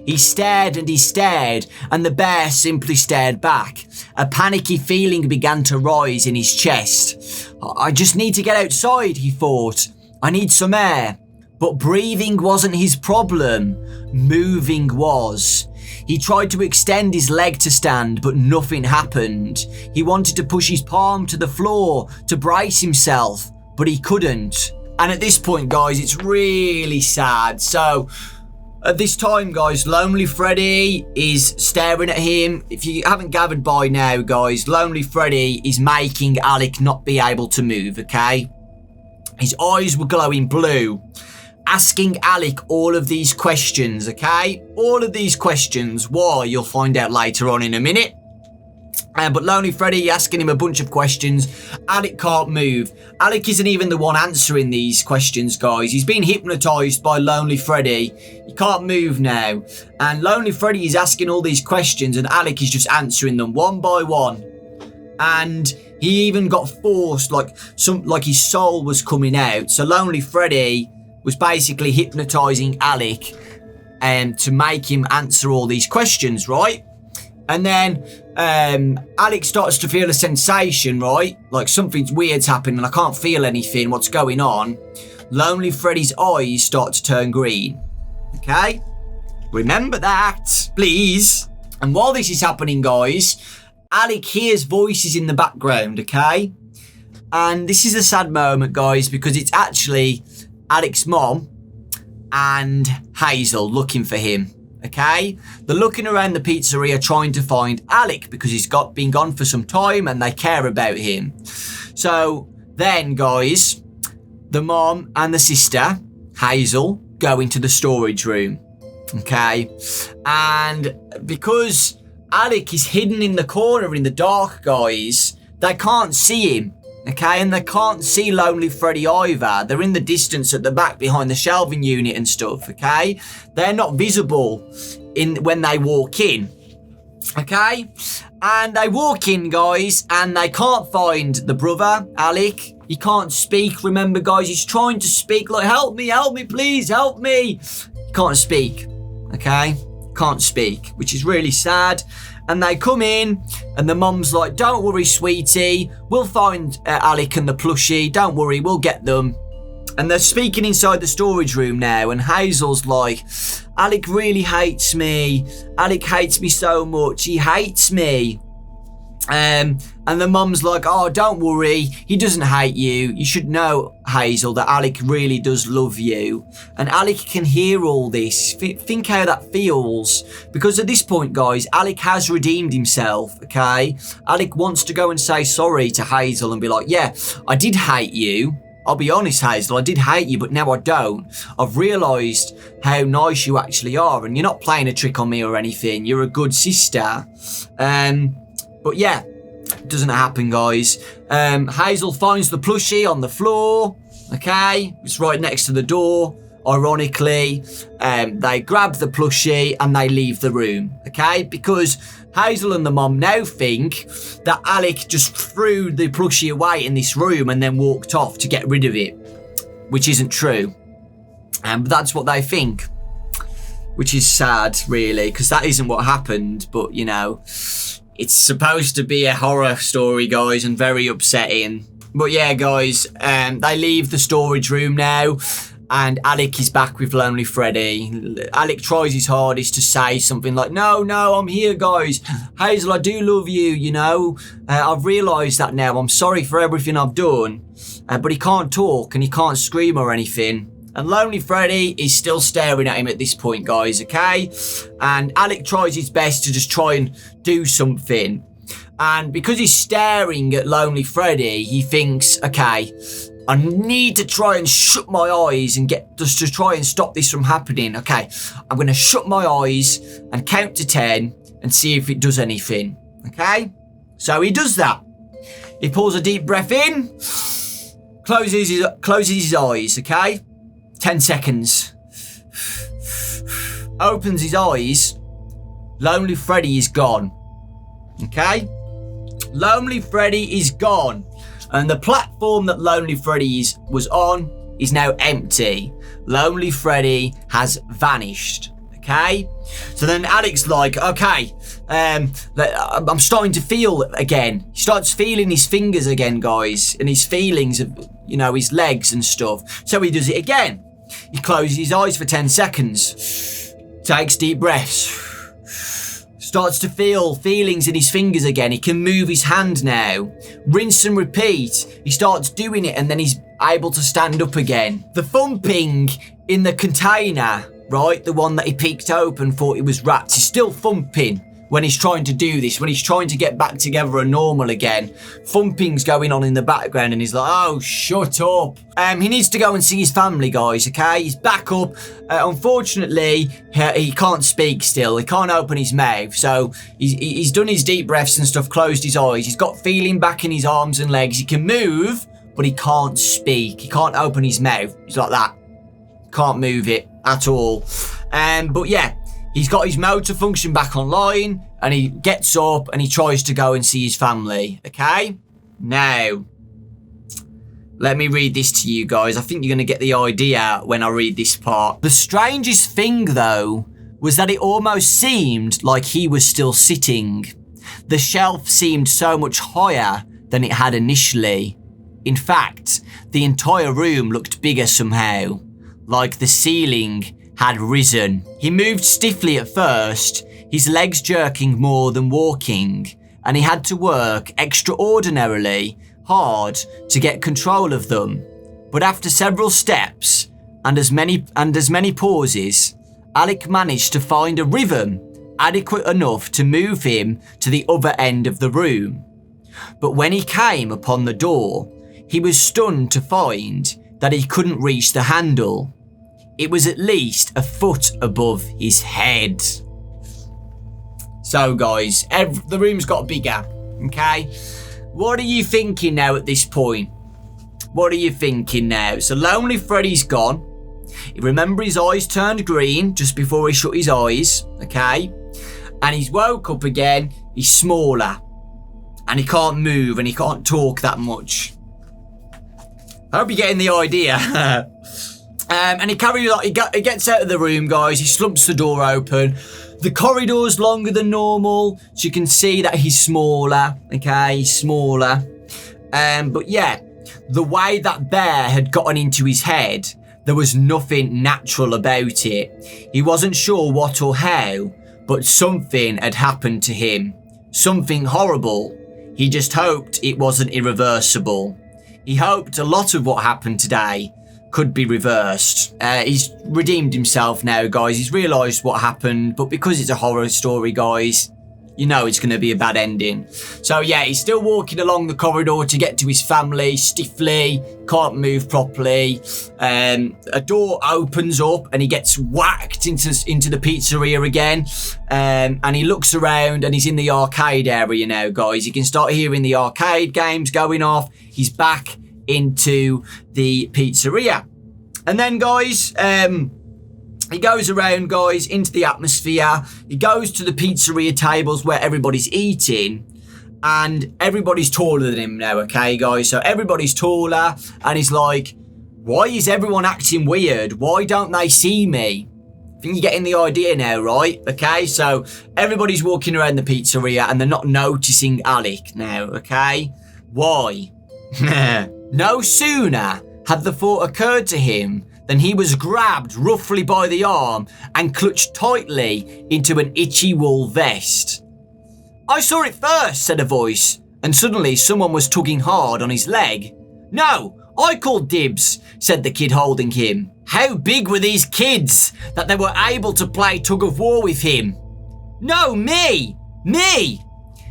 He stared, and the bear simply stared back. A panicky feeling began to rise in his chest. I just need to get outside, he thought. I need some air. But breathing wasn't his problem. Moving was. He tried to extend his leg to stand, but nothing happened. He wanted to push his palm to the floor to brace himself, but he couldn't. And at this point, guys, it's really sad. So At this time, guys, Lonely Freddy is staring at him. If you haven't gathered by now, guys, Lonely Freddy is making Alec not be able to move, okay? His eyes were glowing blue, asking Alec all of these questions, okay? All of these questions. Why? You'll find out later on in a minute. But Lonely Freddy asking him a bunch of questions. Alec can't move. Alec isn't even the one answering these questions, guys. He's been hypnotised by Lonely Freddy. He can't move now. And Lonely Freddy is asking all these questions and Alec is just answering them one by one. And he even got forced, like his soul was coming out. So Lonely Freddy was basically hypnotising Alec to make him answer all these questions, right? And then Alec starts to feel a sensation, right? Like something's weird's happening. I can't feel anything. What's going on? Lonely Freddy's eyes start to turn green. Okay? Remember that, please. And while this is happening, guys, Alec hears voices in the background, okay? And this is a sad moment, guys, because it's actually Alec's mom and Hazel looking for him. Okay, they're looking around the pizzeria trying to find Alec because he's been gone for some time and they care about him. So then, guys, the mom and the sister, Hazel, go into the storage room. Okay, and because Alec is hidden in the corner in the dark, guys, they can't see him. Okay, and they can't see Lonely Freddy either. They're in the distance at the back behind the shelving unit and stuff, okay? They're not visible when they walk in, okay? And they walk in, guys, and they can't find the brother, Alec. He can't speak, remember, guys? He's trying to speak, like, help me, please, help me. He can't speak, okay? Can't speak, which is really sad. And they come in, and the mum's like, don't worry, sweetie. We'll find Alec and the plushie. Don't worry, we'll get them. And they're speaking inside the storage room now, and Hazel's like, Alec really hates me. Alec hates me so much. He hates me. And the mum's like, oh, don't worry. He doesn't hate you. You should know, Hazel, that Alec really does love you. And Alec can hear all this. Think how that feels. Because at this point, guys, Alec has redeemed himself, okay? Alec wants to go and say sorry to Hazel and be like, yeah, I did hate you. I'll be honest, Hazel, I did hate you, but now I don't. I've realised how nice you actually are, and you're not playing a trick on me or anything. You're a good sister. But yeah, it doesn't happen, guys. Hazel finds the plushie on the floor, okay? It's right next to the door, ironically. They grab the plushie and they leave the room, okay? Because Hazel and the mom now think that Alec just threw the plushie away in this room and then walked off to get rid of it, which isn't true. But that's what they think, which is sad, really, because that isn't what happened. But, you know, it's supposed to be a horror story, guys, and very upsetting. But yeah, guys, they leave the storage room now, and Alec is back with Lonely Freddy. Alec tries his hardest to say something like, no, I'm here, guys. Hazel, I do love you, you know. I've realised that now. I'm sorry for everything I've done. But he can't talk and he can't scream or anything. And Lonely Freddy is still staring at him at this point, guys, okay? And Alec tries his best to just try and do something. And because he's staring at Lonely Freddy, he thinks, okay, I need to try and shut my eyes and just to try and stop this from happening. Okay, I'm going to shut my eyes and count to 10 and see if it does anything. Okay? So he does that. He pulls a deep breath in, closes his eyes, okay? 10 seconds. Opens his eyes. Lonely Freddy is gone. Okay? Lonely Freddy is gone. And the platform that Lonely Freddy was on is now empty. Lonely Freddy has vanished. Okay? So then Alec's like, okay, I'm starting to feel again. He starts feeling his fingers again, guys, and his feelings of, you know, his legs and stuff. So he does it again. He closes his eyes for 10 seconds. Takes deep breaths. Starts to feel feelings in his fingers again. He can move his hand now. Rinse and repeat. He starts doing it and then he's able to stand up again. The thumping in the container right? The one that he peeked open, thought it was rats. He's still thumping when he's trying to do this, when he's trying to get back together and normal again. Thumping's going on in the background and he's like, oh, shut up. He needs to go and see his family, guys, okay? He's back up. Unfortunately, he can't speak still. He can't open his mouth. So he's done his deep breaths and stuff, closed his eyes. He's got feeling back in his arms and legs. He can move, but he can't speak. He can't open his mouth. He's like that. Can't move it at all. But yeah, he's got his motor function back online and he gets up and he tries to go and see his family, okay? Now, let me read this to you guys. I think you're going to get the idea when I read this part. The strangest thing, though, was that it almost seemed like he was still sitting. The shelf seemed so much higher than it had initially. In fact, the entire room looked bigger somehow, like the ceiling had risen. He moved stiffly at first, his legs jerking more than walking, and he had to work extraordinarily hard to get control of them. But after several steps and as many pauses, Alec managed to find a rhythm adequate enough to move him to the other end of the room. But when he came upon the door, he was stunned to find that he couldn't reach the handle. It was at least a foot above his head. So guys, the room's got bigger, okay? What are you thinking now at this point? What are you thinking now? So Lonely Freddy's gone. Remember, his eyes turned green just before he shut his eyes, okay? And he's woke up again, he's smaller. And he can't move and he can't talk that much. I hope you're getting the idea. And he carries on, he gets out of the room, guys. He slumps the door open. The corridor's longer than normal, so you can see that he's smaller. Okay, he's smaller. But yeah, the way that bear had gotten into his head, there was nothing natural about it. He wasn't sure what or how, but something had happened to him. Something horrible. He just hoped it wasn't irreversible. He hoped a lot of what happened today could be reversed. He's redeemed himself now, guys. He's realised what happened, but because it's a horror story, guys, you know it's going to be a bad ending. So yeah, he's still walking along the corridor to get to his family, stiffly, can't move properly. A door opens up and he gets whacked into the pizzeria again. And he looks around and he's in the arcade area now, guys. You can start hearing the arcade games going off. He's back into the pizzeria. And then, guys, he goes around, guys, into the atmosphere. He goes to the pizzeria tables where everybody's eating. And everybody's taller than him now, okay, guys? So everybody's taller. And he's like, why is everyone acting weird? Why don't they see me? I think you're getting the idea now, right? Okay, so everybody's walking around the pizzeria and they're not noticing Alec now, okay? Why? No sooner had the thought occurred to him than he was grabbed roughly by the arm and clutched tightly into an itchy wool vest. I saw it first, said a voice, and suddenly someone was tugging hard on his leg. No, I called dibs, said the kid holding him. How big were these kids that they were able to play tug of war with him? No, me!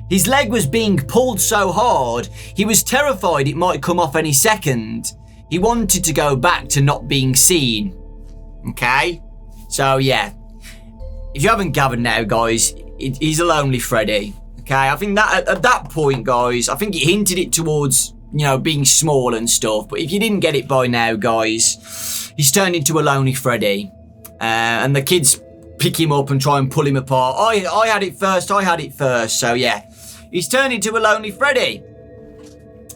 His leg was being pulled so hard, he was terrified it might come off any second. He wanted to go back to not being seen. Okay? So, yeah. If you haven't gathered now, guys, he's a Lonely Freddy. Okay? I think that at that point, guys, I think he hinted it towards, you know, being small and stuff. But if you didn't get it by now, guys, he's turned into a Lonely Freddy. And the kids pick him up and try and pull him apart. I had it first. So, yeah. He's turned into a Lonely Freddy.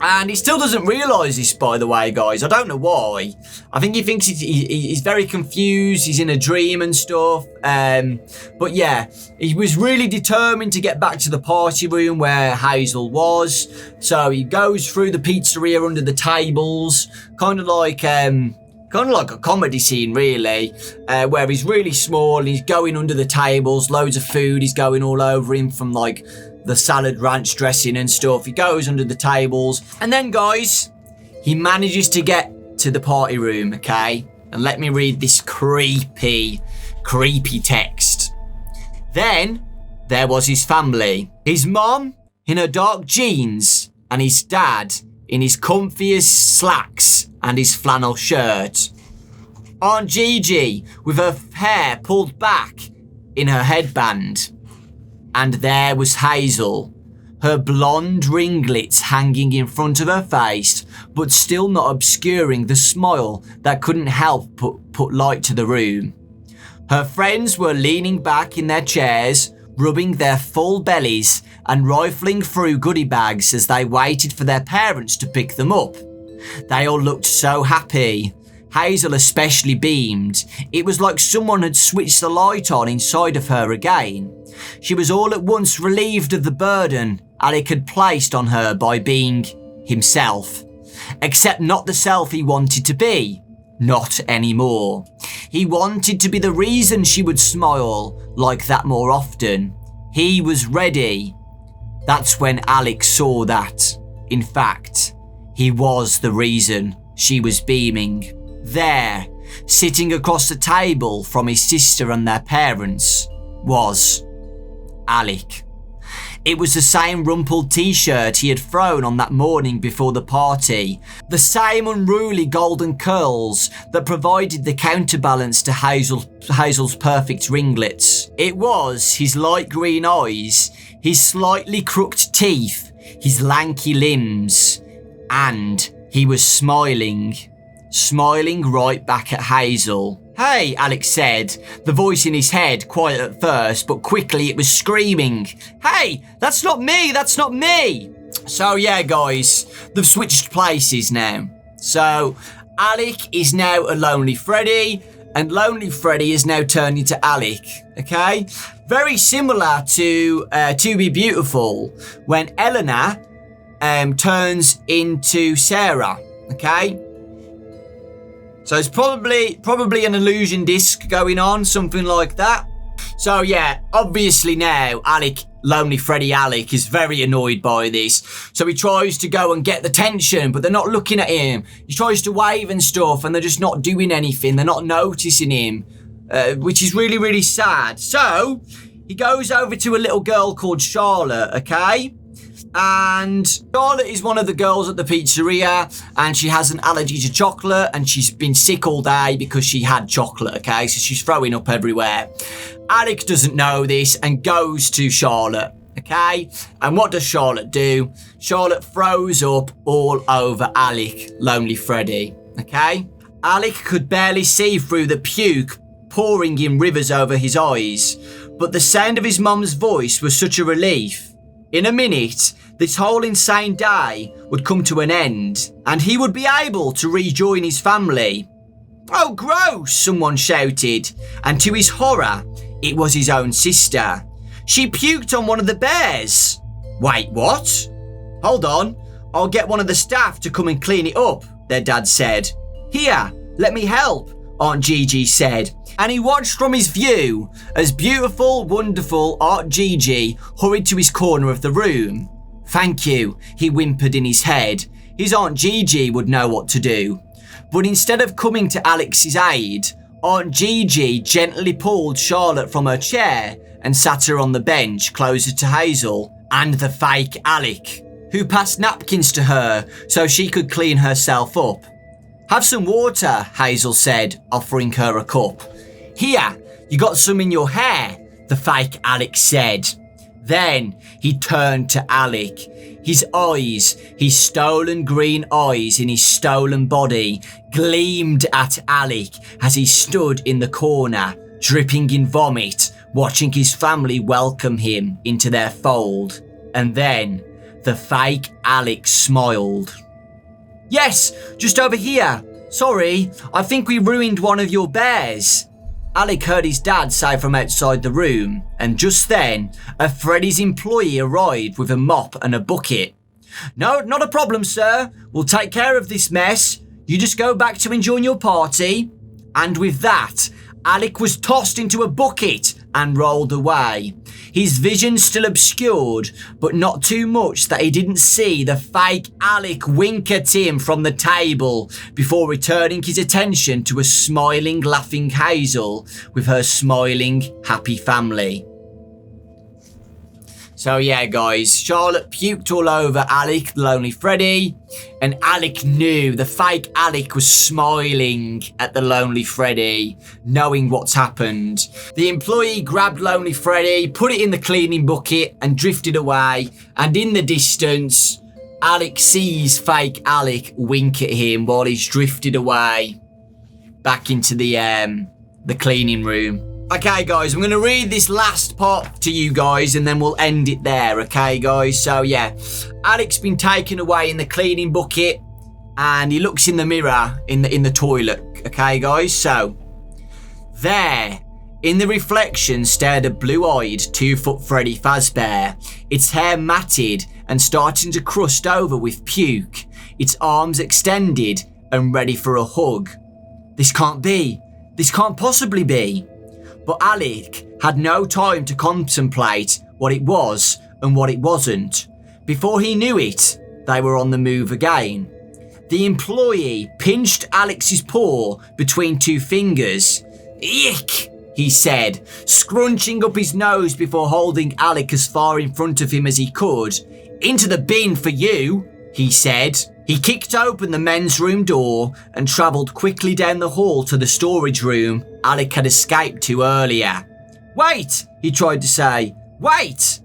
And he still doesn't realise this, by the way, guys. I don't know why. I think he thinks he's very confused. He's in a dream and stuff. But yeah, he was really determined to get back to the party room where Hazel was. So he goes through the pizzeria under the tables, kind of like a comedy scene, really, where he's really small and he's going under the tables. Loads of food is going all over him from like the salad ranch dressing and stuff. He goes under the tables. And then, guys, he manages to get to the party room, okay? And let me read this creepy creepy text. Then there was his family. His mom in her dark jeans and his dad in his comfiest slacks and his flannel shirt. Aunt Gigi with her hair pulled back in her headband. And there was Hazel, her blonde ringlets hanging in front of her face, but still not obscuring the smile that couldn't help put light to the room. Her friends were leaning back in their chairs, rubbing their full bellies and rifling through goodie bags as they waited for their parents to pick them up. They all looked so happy. Hazel especially beamed. It was like someone had switched the light on inside of her again. She was all at once relieved of the burden Alec had placed on her by being himself. Except not the self he wanted to be. Not anymore. He wanted to be the reason she would smile like that more often. He was ready. That's when Alec saw that, in fact, he was the reason she was beaming. There, sitting across the table from his sister and their parents, was Alec. It was the same rumpled t-shirt he had thrown on that morning before the party, the same unruly golden curls that provided the counterbalance to Hazel's perfect ringlets. It was his light green eyes, his slightly crooked teeth, his lanky limbs, and he was smiling right back at Hazel. "Hey," Alex said, the voice in his head quiet at first, but quickly it was screaming, "Hey, that's not me, that's not me!" So yeah, guys, they've switched places now. So Alec is now a Lonely Freddy, and Lonely Freddy is now turned into Alec, okay? Very similar to To Be Beautiful, when Eleanor turns into Sarah, okay? So it's probably an illusion disc going on, something like that. So yeah, obviously now Lonely Freddy Alec is very annoyed by this. So he tries to go and get the tension, but they're not looking at him. He tries to wave and stuff, and they're just not doing anything. They're not noticing him, which is really, really sad. So he goes over to a little girl called Charlotte, okay? And Charlotte is one of the girls at the pizzeria, and she has an allergy to chocolate, and she's been sick all day because she had chocolate, okay? So she's throwing up everywhere. Alec doesn't know this and goes to Charlotte, okay? And what does Charlotte do? Charlotte throws up all over Alec, Lonely Freddy, okay? Alec could barely see through the puke pouring in rivers over his eyes, but the sound of his mum's voice was such a relief. In a minute, this whole insane day would come to an end, and he would be able to rejoin his family. "Oh, gross!" someone shouted, and to his horror, it was his own sister. She puked on one of the bears. "Wait, what? Hold on, I'll get one of the staff to come and clean it up," their dad said. "Here, let me help," Aunt Gigi said, and he watched from his view as beautiful, wonderful Aunt Gigi hurried to his corner of the room. "Thank you," he whimpered in his head. His Aunt Gigi would know what to do. But instead of coming to Alex's aid, Aunt Gigi gently pulled Charlotte from her chair and sat her on the bench closer to Hazel and the fake Alec, who passed napkins to her so she could clean herself up. "Have some water," Hazel said, offering her a cup. "Here, you got some in your hair," the fake Alec said. Then he turned to Alec. His eyes, his stolen green eyes in his stolen body, gleamed at Alec as he stood in the corner, dripping in vomit, watching his family welcome him into their fold. And then the fake Alec smiled. "Yes, just over here. Sorry, I think we ruined one of your bears." Alec heard his dad say from outside the room, and just then, a Freddy's employee arrived with a mop and a bucket. "No, not a problem, sir. We'll take care of this mess. You just go back to enjoying your party." And with that, Alec was tossed into a bucket and rolled away. His vision still obscured, but not too much that he didn't see the fake Alec wink at him from the table before returning his attention to a smiling, laughing Hazel with her smiling, happy family. So yeah, guys, Charlotte puked all over Alec, the lonely Freddy, and Alec knew, the fake Alec was smiling at the lonely Freddy, knowing what's happened. The employee grabbed lonely Freddy, put it in the cleaning bucket, and drifted away, and in the distance, Alec sees fake Alec wink at him while he's drifted away back into the cleaning room. Okay, guys, I'm going to read this last part to you guys and then we'll end it there, okay, guys? So, yeah, Alec's been taken away in the cleaning bucket and he looks in the mirror in the toilet, okay, guys? So, there, in the reflection, stared a blue-eyed 2-foot Freddy Fazbear, its hair matted and starting to crust over with puke, its arms extended and ready for a hug. This can't be. This can't possibly be. But Alec had no time to contemplate what it was and what it wasn't. Before he knew it, they were on the move again. The employee pinched Alex's paw between 2 fingers. "Ick," he said, scrunching up his nose before holding Alec as far in front of him as he could. "Into the bin for you," he said. He kicked open the men's room door and travelled quickly down the hall to the storage room Alec had escaped to earlier. "Wait," he tried to say. "Wait!"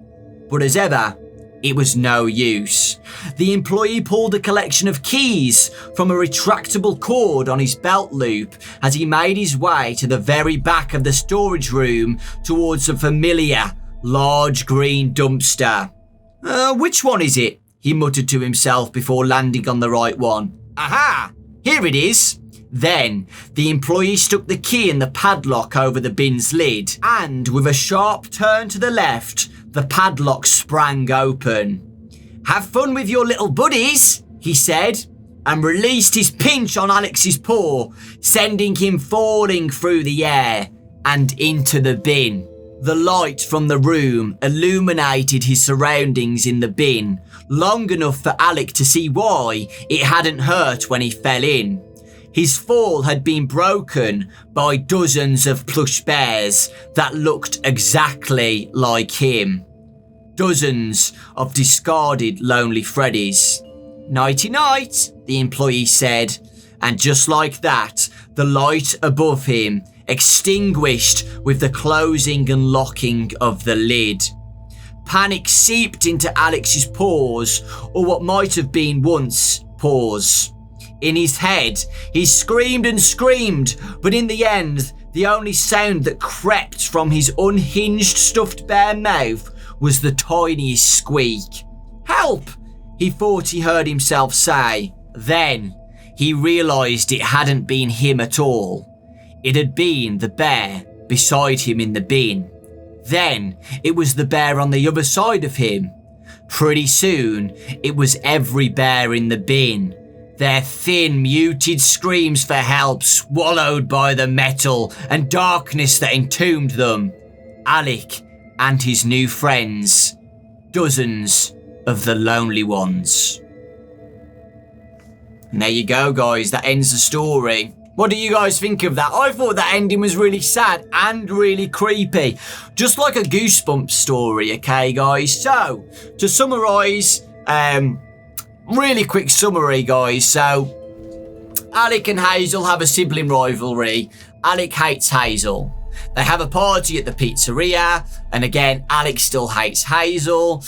But as ever, it was no use. The employee pulled a collection of keys from a retractable cord on his belt loop as he made his way to the very back of the storage room towards a familiar, large green dumpster. Which one is it?" he muttered to himself before landing on the right one. "Aha! Here it is." Then, the employee stuck the key in the padlock over the bin's lid, and with a sharp turn to the left, the padlock sprang open. "Have fun with your little buddies," he said, and released his pinch on Alex's paw, sending him falling through the air and into the bin. The light from the room illuminated his surroundings in the bin, long enough for Alec to see why it hadn't hurt when he fell in. His fall had been broken by dozens of plush bears that looked exactly like him. Dozens of discarded lonely Freddys. "Nighty-night," the employee said, and just like that, the light above him extinguished with the closing and locking of the lid. Panic seeped into Alex's paws, or what might have been once paws. In his head, he screamed and screamed, but in the end, the only sound that crept from his unhinged stuffed bear mouth was the tiniest squeak. "Help!" he thought he heard himself say. Then, he realised it hadn't been him at all. It had been the bear beside him in the bin. Then, it was the bear on the other side of him. Pretty soon, it was every bear in the bin. Their thin, muted screams for help swallowed by the metal and darkness that entombed them. Alec and his new friends. Dozens of the lonely ones. And there you go, guys. That ends the story. What do you guys think of that? I thought that ending was really sad and really creepy. Just like a Goosebumps story, okay, guys? So, to summarise, really quick summary, guys. So, Alec and Hazel have a sibling rivalry. Alec hates Hazel. They have a party at the pizzeria, and again, Alec still hates Hazel,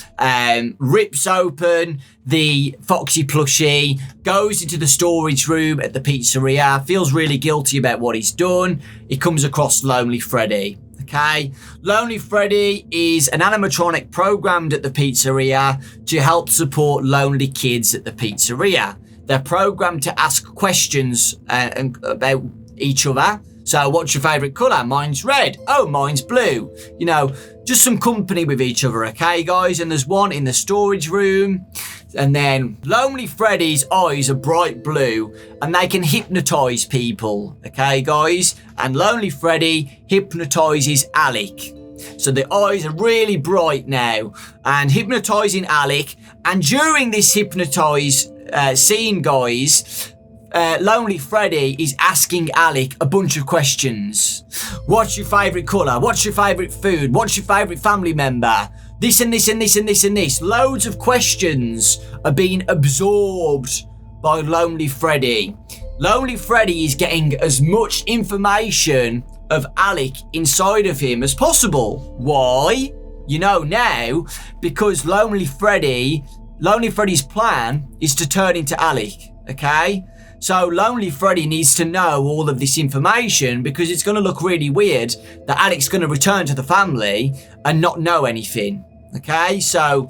rips open the Foxy plushie, goes into the storage room at the pizzeria, feels really guilty about what he's done. He comes across Lonely Freddy. Okay, Lonely Freddy is an animatronic programmed at the pizzeria to help support lonely kids at the pizzeria. They're programmed to ask questions about each other. So, what's your favourite colour? Mine's red. Oh, mine's blue. You know, just some company with each other, okay, guys? And there's one in the storage room. And then Lonely Freddy's eyes are bright blue and they can hypnotise people, okay, guys? And Lonely Freddy hypnotises Alec. So the eyes are really bright now and hypnotising Alec. And during this hypnotise scene, guys, Lonely Freddy is asking Alec a bunch of questions. What's your favourite colour? What's your favourite food? What's your favourite family member? This and this and this and this and this. Loads of questions are being absorbed by Lonely Freddy. Lonely Freddy is getting as much information of Alec inside of him as possible. Why? You know now, because Lonely Freddy's plan is to turn into Alec, okay? So Lonely Freddy needs to know all of this information because it's going to look really weird that Alec's going to return to the family and not know anything. Okay, so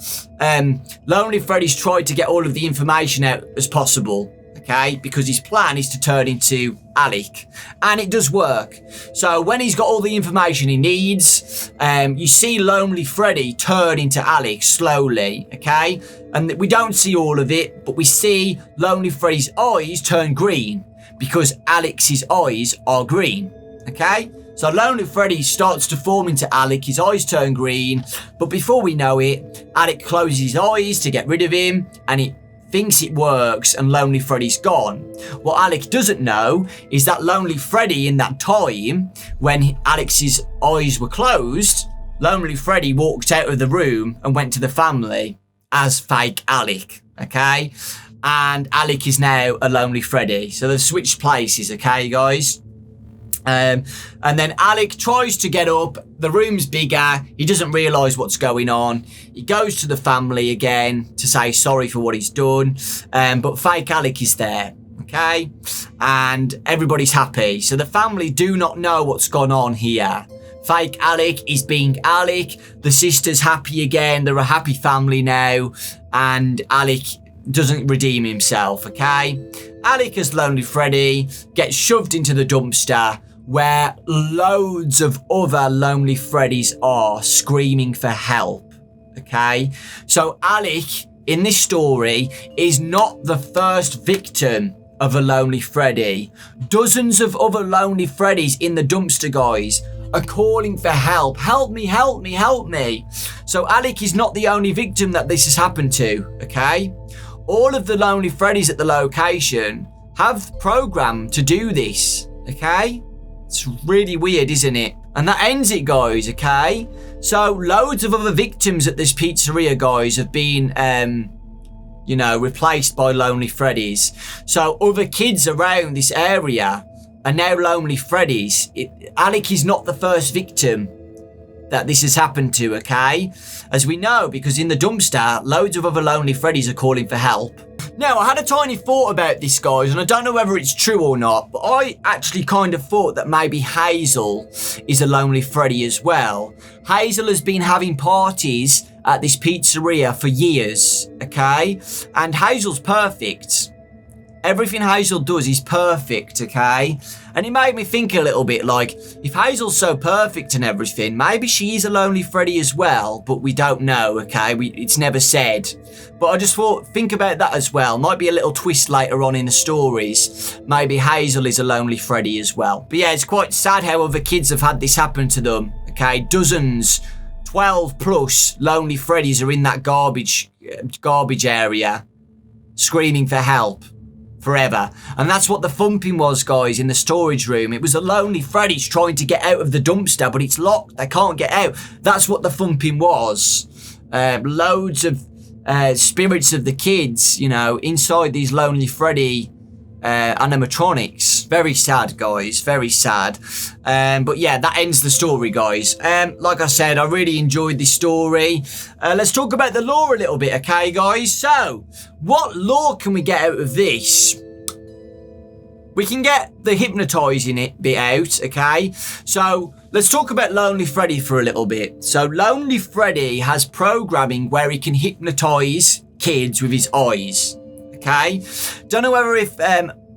Lonely Freddy's tried to get all of the information out as possible, okay, because his plan is to turn into Alec, and it does work. So when he's got all the information he needs, you see Lonely Freddy turn into Alec slowly, okay, and we don't see all of it, but we see Lonely Freddy's eyes turn green because Alec's eyes are green, okay. So Lonely Freddy starts to form into Alec, his eyes turn green, but before we know it, Alec closes his eyes to get rid of him, and he thinks it works, and Lonely Freddy's gone. What Alec doesn't know is that Lonely Freddy, in that time, when Alec's eyes were closed, Lonely Freddy walked out of the room and went to the family as fake Alec, okay? And Alec is now a Lonely Freddy. So they've switched places, okay, guys? And then Alec tries to get up. The room's bigger. He doesn't realise what's going on. He goes to the family again to say sorry for what he's done. But fake Alec is there, okay? And everybody's happy. So the family do not know what's gone on here. Fake Alec is being Alec. The sister's happy again. They're a happy family now. And Alec doesn't redeem himself, okay? Alec as Lonely Freddy gets shoved into the dumpster where loads of other Lonely Freddys are screaming for help, okay? So Alec, in this story, is not the first victim of a Lonely Freddy. Dozens of other Lonely Freddys in the dumpster, guys, are calling for help. Help me, help me, help me. So Alec is not the only victim that this has happened to, okay? All of the Lonely Freddys at the location have programmed to do this, okay? It's really weird, isn't it? And that ends it, guys, okay? So loads of other victims at this pizzeria, guys, have been, replaced by Lonely Freddys. So other kids around this area are now Lonely Freddys. Alec is not the first victim that this has happened to, okay? As we know, because in the dumpster, loads of other Lonely Freddys are calling for help. Now, I had a tiny thought about this, guys, and I don't know whether it's true or not, but I actually kind of thought that maybe Hazel is a Lonely Freddy as well. Hazel has been having parties at this pizzeria for years, okay? And Hazel's perfect. Everything Hazel does is perfect, okay? And it made me think a little bit like, if Hazel's so perfect and everything, maybe she is a Lonely Freddy as well, but we don't know, okay? It's never said. But I just thought, think about that as well. Might be a little twist later on in the stories. Maybe Hazel is a Lonely Freddy as well. But yeah, it's quite sad how other kids have had this happen to them, okay? Dozens, 12 plus Lonely Freddys are in that garbage area, screaming for help. Forever. And that's what the thumping was, guys, in the storage room. It was the Lonely Freddys trying to get out of the dumpster, but it's locked. They can't get out. That's what the thumping was. Loads of spirits of the kids, inside these Lonely Freddy animatronics. Very sad, guys. Very sad. But yeah, that ends the story, guys. Like I said, I really enjoyed this story. Let's talk about the lore a little bit, okay, guys? So, what lore can we get out of this? We can get the hypnotising bit out, okay? So, let's talk about Lonely Freddy for a little bit. So, Lonely Freddy has programming where he can hypnotise kids with his eyes, okay? Don't know whether if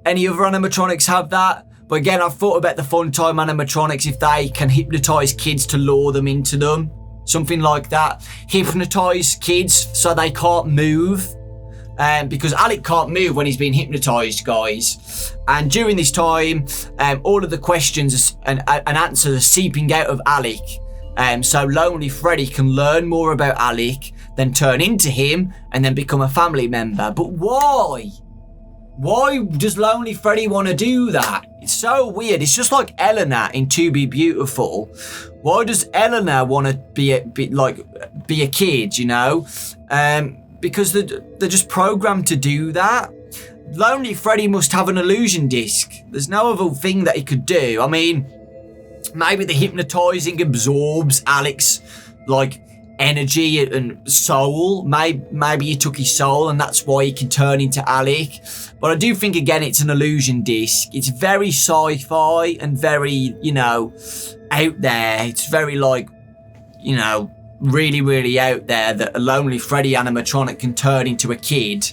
any other animatronics have that, but again, I've thought about the Funtime animatronics, if they can hypnotise kids to lure them into them. Something like that. Hypnotise kids so they can't move. Because Alec can't move when he's being hypnotised, guys. And during this time, all of the questions and answers are seeping out of Alec. So Lonely Freddy can learn more about Alec, then turn into him, and then become a family member. But why? Why does Lonely Freddy want to do that? It's so weird. It's just like Eleanor in To Be Beautiful. Why does Eleanor want to be a kid, you know? Because they're just programmed to do that. Lonely Freddy must have an illusion disc. There's no other thing that he could do. I mean, maybe the hypnotizing absorbs Alec's energy and soul. Maybe he took his soul and that's why he can turn into Alec. But I do think, again, it's an illusion disc. It's very sci-fi and very, out there. It's very really, really out there that a Lonely Freddy animatronic can turn into a kid.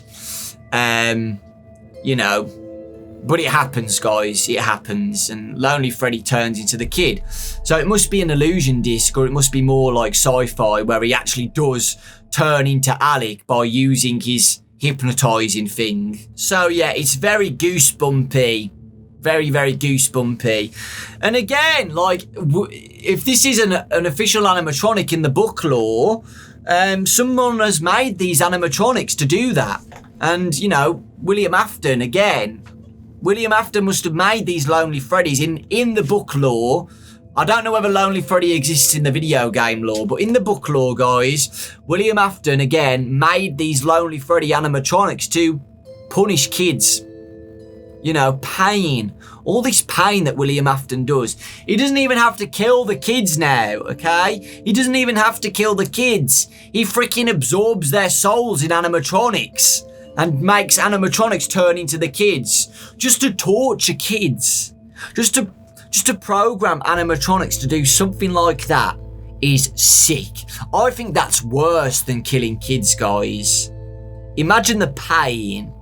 But it happens, guys. It happens. And Lonely Freddy turns into the kid. So it must be an illusion disc, or it must be more like sci-fi where he actually does turn into Alec by using his hypnotizing thing. So yeah, it's very goosebumpy. Very, very goosebumpy. And again, if this is an official animatronic in the book lore, someone has made these animatronics to do that. And, William Afton, again. William Afton must have made these Lonely Freddys in the book lore. I don't know whether Lonely Freddy exists in the video game lore, but in the book lore, guys, William Afton, again, made these Lonely Freddy animatronics to punish kids. Pain. All this pain that William Afton does. He doesn't even have to kill the kids now, okay? He doesn't even have to kill the kids. He freaking absorbs their souls in animatronics and makes animatronics turn into the kids just to torture kids. Just to program animatronics to do something like that is sick. I think that's worse than killing kids, guys. Imagine the pain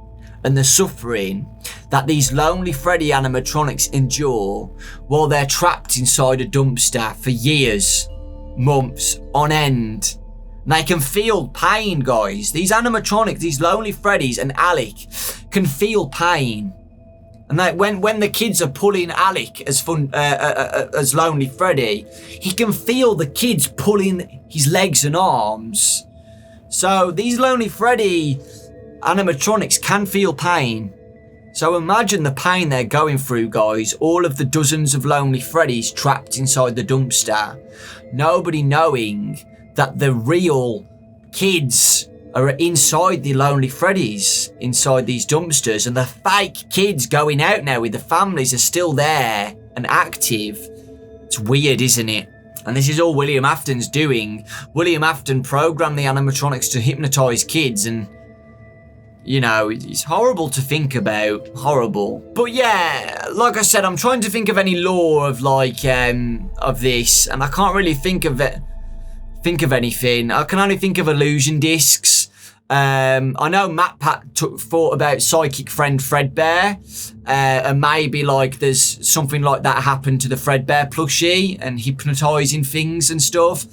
and the suffering that these Lonely Freddy animatronics endure while they're trapped inside a dumpster for years, months on end. And they can feel pain, guys. These animatronics, these Lonely Freddys and Alec can feel pain. And when the kids are pulling Alec as Lonely Freddy, he can feel the kids pulling his legs and arms. So these Lonely Freddy animatronics can feel pain. So imagine the pain they're going through, guys. All of the dozens of Lonely Freddys trapped inside the dumpster. Nobody knowing that the real kids are inside the Lonely Freddys, inside these dumpsters. And the fake kids going out now with the families are still there and active. It's weird, isn't it? And this is all William Afton's doing. William Afton programmed the animatronics to hypnotize kids, and it's horrible to think about. Horrible. But yeah, like I said, I'm trying to think of any lore of of this, and I can't really think of anything. I can only think of illusion discs. I know MatPat thought about Psychic Friend Fredbear, and maybe there's something like that happened to the Fredbear plushie and hypnotizing things and stuff.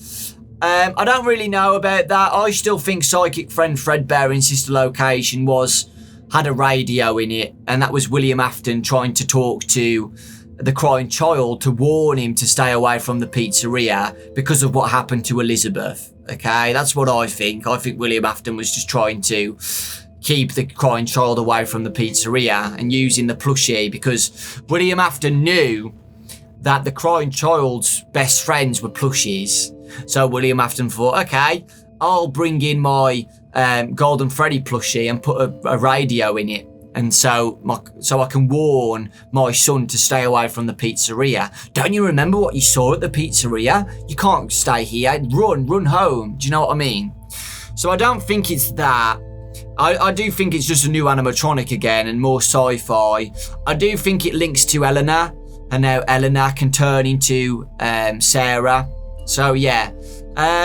I don't really know about that. I still think Psychic Friend Fredbear in Sister Location had a radio in it, and that was William Afton trying to talk to the crying child to warn him to stay away from the pizzeria because of what happened to Elizabeth. Okay, that's what I think. I think William Afton was just trying to keep the crying child away from the pizzeria and using the plushie, because William Afton knew that the crying child's best friends were plushies. So William Afton thought, okay, I'll bring in my Golden Freddy plushie and put a radio in it. And so I can warn my son to stay away from the pizzeria. Don't you remember what you saw at the pizzeria? You can't stay here. Run home. Do you know what I mean? So I don't think it's that. I do think it's just a new animatronic again and more sci-fi. I do think it links to Eleanor, and now Eleanor can turn into Sarah. So yeah,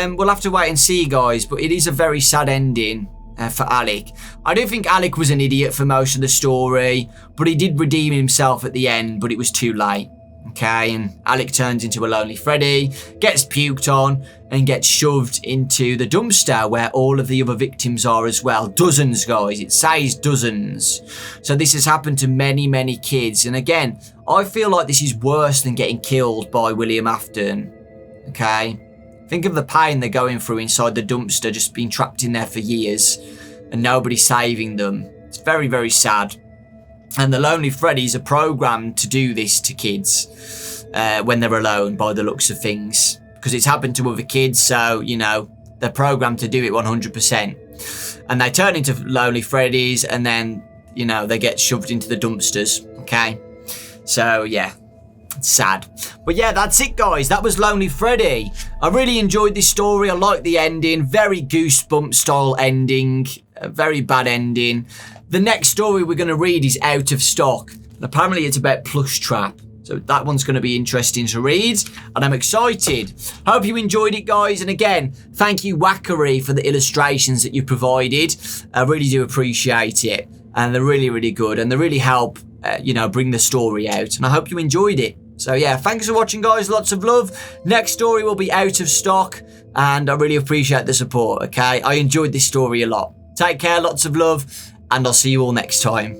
we'll have to wait and see, guys. But it is a very sad ending for Alec. I do think Alec was an idiot for most of the story, but he did redeem himself at the end, but it was too late. Okay, and Alec turns into a Lonely Freddy, gets puked on, and gets shoved into the dumpster where all of the other victims are as well. Dozens, guys. It says dozens. So this has happened to many, many kids. And again, I feel like this is worse than getting killed by William Afton. Okay? Think of the pain they're going through inside the dumpster, just being trapped in there for years and nobody saving them. It's very, very sad. And the Lonely Freddies are programmed to do this to kids when they're alone, by the looks of things. Because it's happened to other kids, so, you know, they're programmed to do it 100%. And they turn into Lonely Freddies, and then, you know, they get shoved into the dumpsters, okay? So, yeah, it's sad. But yeah, that's it, guys. That was Lonely Freddy. I really enjoyed this story. I like the ending. Very Goosebump-style ending. A very bad ending. The next story we're going to read is Out of Stock. And apparently it's about Plush Trap. So that one's going to be interesting to read, and I'm excited. Hope you enjoyed it, guys. And again, thank you, Wackery, for the illustrations that you provided. I really do appreciate it, and they're really, really good, and they really help, you know, bring the story out. And I hope you enjoyed it. So yeah, thanks for watching, guys. Lots of love. Next story will be Out of Stock, and I really appreciate the support. Okay, I enjoyed this story a lot. Take care, lots of love, and I'll see you all next time.